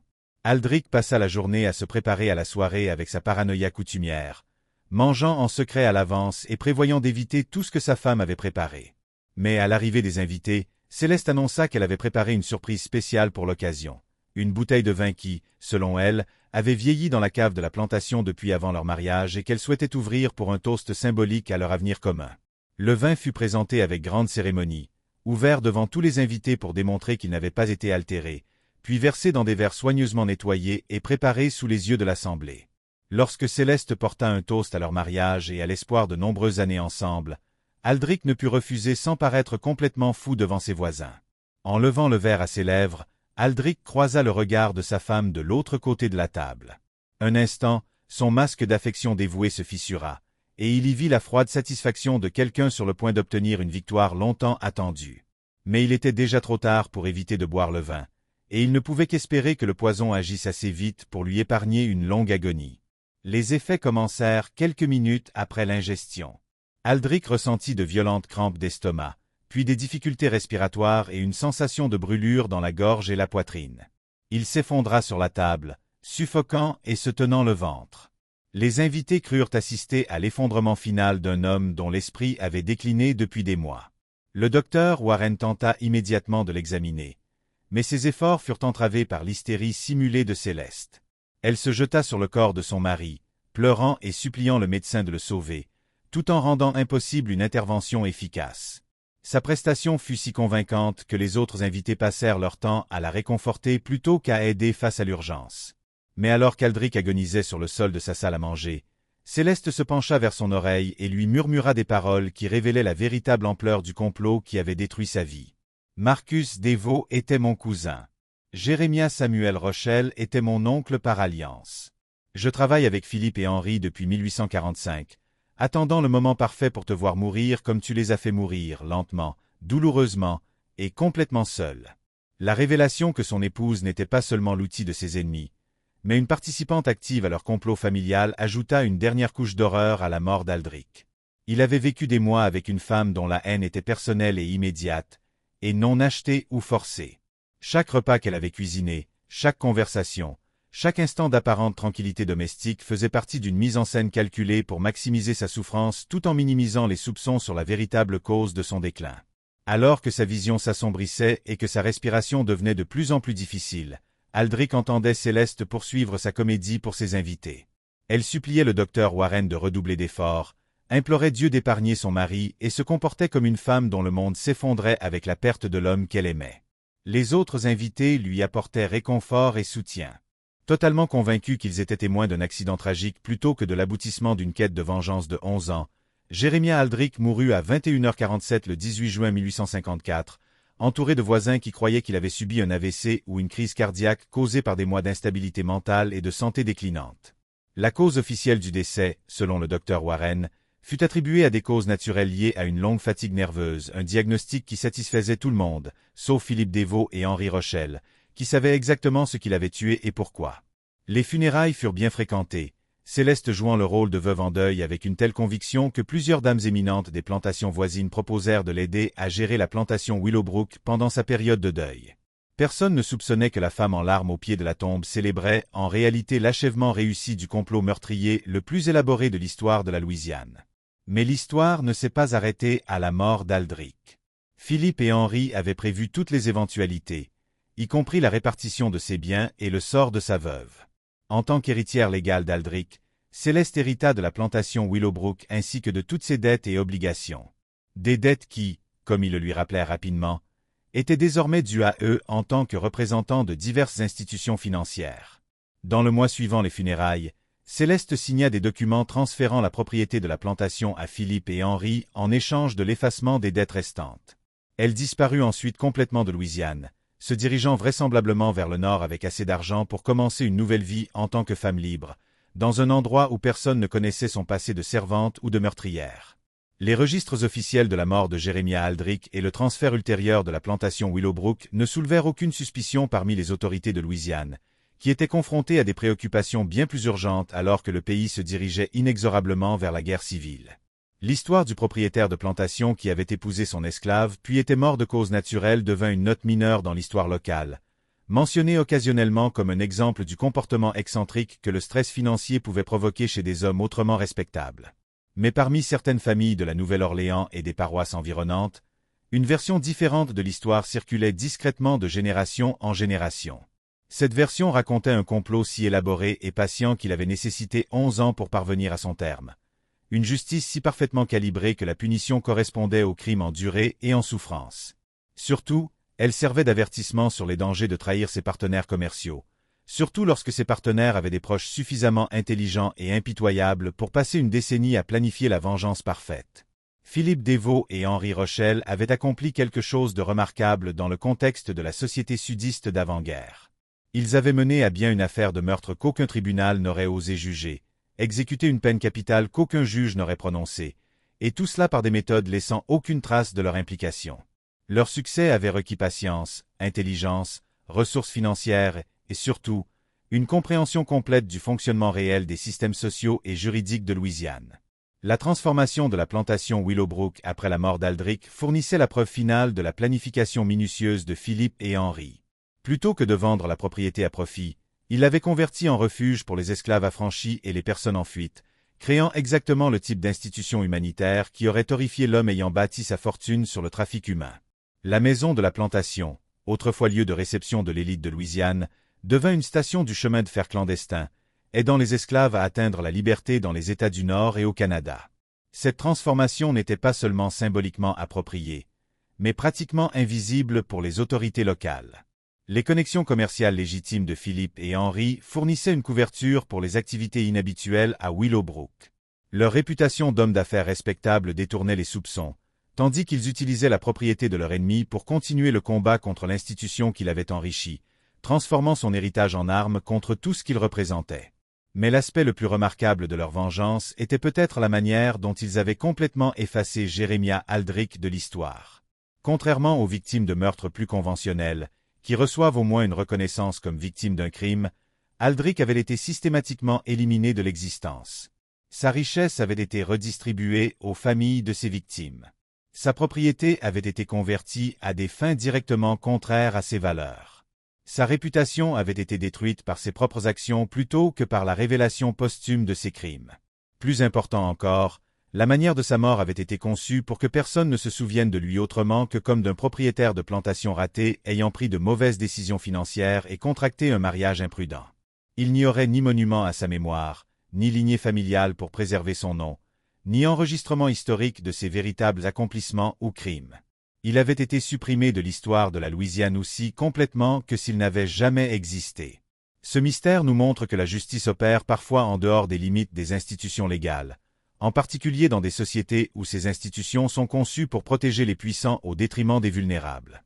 Aldrich passa la journée à se préparer à la soirée avec sa paranoïa coutumière, mangeant en secret à l'avance et prévoyant d'éviter tout ce que sa femme avait préparé. Mais à l'arrivée des invités, Céleste annonça qu'elle avait préparé une surprise spéciale pour l'occasion, une bouteille de vin qui, selon elle, avait vieilli dans la cave de la plantation depuis avant leur mariage et qu'elle souhaitait ouvrir pour un toast symbolique à leur avenir commun. Le vin fut présenté avec grande cérémonie, ouvert devant tous les invités pour démontrer qu'il n'avait pas été altéré, puis versé dans des verres soigneusement nettoyés et préparés sous les yeux de l'assemblée. Lorsque Céleste porta un toast à leur mariage et à l'espoir de nombreuses années ensemble, Aldric ne put refuser sans paraître complètement fou devant ses voisins. En levant le verre à ses lèvres, Aldric croisa le regard de sa femme de l'autre côté de la table. Un instant, son masque d'affection dévouée se fissura, et il y vit la froide satisfaction de quelqu'un sur le point d'obtenir une victoire longtemps attendue. Mais il était déjà trop tard pour éviter de boire le vin, et il ne pouvait qu'espérer que le poison agisse assez vite pour lui épargner une longue agonie. Les effets commencèrent quelques minutes après l'ingestion. Aldric ressentit de violentes crampes d'estomac, puis des difficultés respiratoires et une sensation de brûlure dans la gorge et la poitrine. Il s'effondra sur la table, suffocant et se tenant le ventre. Les invités crurent assister à l'effondrement final d'un homme dont l'esprit avait décliné depuis des mois. Le docteur Warren tenta immédiatement de l'examiner, mais ses efforts furent entravés par l'hystérie simulée de Céleste. Elle se jeta sur le corps de son mari, pleurant et suppliant le médecin de le sauver, tout en rendant impossible une intervention efficace. Sa prestation fut si convaincante que les autres invités passèrent leur temps à la réconforter plutôt qu'à aider face à l'urgence. Mais alors qu'Aldric agonisait sur le sol de sa salle à manger, Céleste se pencha vers son oreille et lui murmura des paroles qui révélaient la véritable ampleur du complot qui avait détruit sa vie. Marcus Deveau était mon cousin. Jérémia Samuel Rochelle était mon oncle par alliance. Je travaille avec Philippe et Henri depuis 1845, attendant le moment parfait pour te voir mourir comme tu les as fait mourir, lentement, douloureusement, et complètement seul. La révélation que son épouse n'était pas seulement l'outil de ses ennemis, mais une participante active à leur complot familial ajouta une dernière couche d'horreur à la mort d'Aldric. Il avait vécu des mois avec une femme dont la haine était personnelle et immédiate, et non achetée ou forcée. Chaque repas qu'elle avait cuisiné, chaque conversation, chaque instant d'apparente tranquillité domestique faisait partie d'une mise en scène calculée pour maximiser sa souffrance tout en minimisant les soupçons sur la véritable cause de son déclin. Alors que sa vision s'assombrissait et que sa respiration devenait de plus en plus difficile, Aldric entendait Céleste poursuivre sa comédie pour ses invités. Elle suppliait le docteur Warren de redoubler d'efforts, implorait Dieu d'épargner son mari et se comportait comme une femme dont le monde s'effondrait avec la perte de l'homme qu'elle aimait. Les autres invités lui apportaient réconfort et soutien. Totalement convaincus qu'ils étaient témoins d'un accident tragique plutôt que de l'aboutissement d'une quête de vengeance de 11 ans, Jérémia Aldric mourut à 21h47 le 18 juin 1854, entouré de voisins qui croyaient qu'il avait subi un AVC ou une crise cardiaque causée par des mois d'instabilité mentale et de santé déclinante. La cause officielle du décès, selon le docteur Warren, fut attribuée à des causes naturelles liées à une longue fatigue nerveuse, un diagnostic qui satisfaisait tout le monde, sauf Philippe Deveau et Henri Rochelle, qui savaient exactement ce qui l'avait tué et pourquoi. Les funérailles furent bien fréquentées, Céleste jouant le rôle de veuve en deuil avec une telle conviction que plusieurs dames éminentes des plantations voisines proposèrent de l'aider à gérer la plantation Willowbrook pendant sa période de deuil. Personne ne soupçonnait que la femme en larmes au pied de la tombe célébrait en réalité l'achèvement réussi du complot meurtrier le plus élaboré de l'histoire de la Louisiane. Mais l'histoire ne s'est pas arrêtée à la mort d'Aldric. Philippe et Henri avaient prévu toutes les éventualités, y compris la répartition de ses biens et le sort de sa veuve. En tant qu'héritière légale d'Aldric, Céleste hérita de la plantation Willowbrook ainsi que de toutes ses dettes et obligations. Des dettes qui, comme il le lui rappelait rapidement, étaient désormais dues à eux en tant que représentants de diverses institutions financières. Dans le mois suivant les funérailles, Céleste signa des documents transférant la propriété de la plantation à Philippe et Henri en échange de l'effacement des dettes restantes. Elle disparut ensuite complètement de Louisiane, se dirigeant vraisemblablement vers le nord avec assez d'argent pour commencer une nouvelle vie en tant que femme libre, dans un endroit où personne ne connaissait son passé de servante ou de meurtrière. Les registres officiels de la mort de Jérémia Aldric et le transfert ultérieur de la plantation Willowbrook ne soulevèrent aucune suspicion parmi les autorités de Louisiane, qui étaient confrontées à des préoccupations bien plus urgentes alors que le pays se dirigeait inexorablement vers la guerre civile. L'histoire du propriétaire de plantation qui avait épousé son esclave puis était mort de cause naturelle devint une note mineure dans l'histoire locale, mentionnée occasionnellement comme un exemple du comportement excentrique que le stress financier pouvait provoquer chez des hommes autrement respectables. Mais parmi certaines familles de la Nouvelle-Orléans et des paroisses environnantes, une version différente de l'histoire circulait discrètement de génération en génération. Cette version racontait un complot si élaboré et patient qu'il avait nécessité 11 ans pour parvenir à son terme. Une justice si parfaitement calibrée que la punition correspondait au crime en durée et en souffrance. Surtout, elle servait d'avertissement sur les dangers de trahir ses partenaires commerciaux, surtout lorsque ces partenaires avaient des proches suffisamment intelligents et impitoyables pour passer une décennie à planifier la vengeance parfaite. Philippe Desvaux et Henri Rochelle avaient accompli quelque chose de remarquable dans le contexte de la société sudiste d'avant-guerre. Ils avaient mené à bien une affaire de meurtre qu'aucun tribunal n'aurait osé juger, exécuté une peine capitale qu'aucun juge n'aurait prononcée, et tout cela par des méthodes laissant aucune trace de leur implication. Leur succès avait requis patience, intelligence, ressources financières et surtout, une compréhension complète du fonctionnement réel des systèmes sociaux et juridiques de Louisiane. La transformation de la plantation Willowbrook après la mort d'Aldrich fournissait la preuve finale de la planification minutieuse de Philippe et Henri. Plutôt que de vendre la propriété à profit, il l'avait convertie en refuge pour les esclaves affranchis et les personnes en fuite, créant exactement le type d'institution humanitaire qui aurait horrifié l'homme ayant bâti sa fortune sur le trafic humain. La maison de la plantation, autrefois lieu de réception de l'élite de Louisiane, devint une station du chemin de fer clandestin, aidant les esclaves à atteindre la liberté dans les États du Nord et au Canada. Cette transformation n'était pas seulement symboliquement appropriée, mais pratiquement invisible pour les autorités locales. Les connexions commerciales légitimes de Philippe et Henri fournissaient une couverture pour les activités inhabituelles à Willowbrook. Leur réputation d'hommes d'affaires respectables détournait les soupçons, tandis qu'ils utilisaient la propriété de leur ennemi pour continuer le combat contre l'institution qui l'avait enrichi, transformant son héritage en arme contre tout ce qu'il représentait. Mais l'aspect le plus remarquable de leur vengeance était peut-être la manière dont ils avaient complètement effacé Jeremiah Aldrich de l'histoire. Contrairement aux victimes de meurtres plus conventionnels, qui reçoivent au moins une reconnaissance comme victime d'un crime, Aldrich avait été systématiquement éliminé de l'existence. Sa richesse avait été redistribuée aux familles de ses victimes. Sa propriété avait été convertie à des fins directement contraires à ses valeurs. Sa réputation avait été détruite par ses propres actions plutôt que par la révélation posthume de ses crimes. Plus important encore, la manière de sa mort avait été conçue pour que personne ne se souvienne de lui autrement que comme d'un propriétaire de plantation raté ayant pris de mauvaises décisions financières et contracté un mariage imprudent. Il n'y aurait ni monument à sa mémoire, ni lignée familiale pour préserver son nom, ni enregistrement historique de ses véritables accomplissements ou crimes. Il avait été supprimé de l'histoire de la Louisiane aussi complètement que s'il n'avait jamais existé. Ce mystère nous montre que la justice opère parfois en dehors des limites des institutions légales, en particulier dans des sociétés où ces institutions sont conçues pour protéger les puissants au détriment des vulnérables.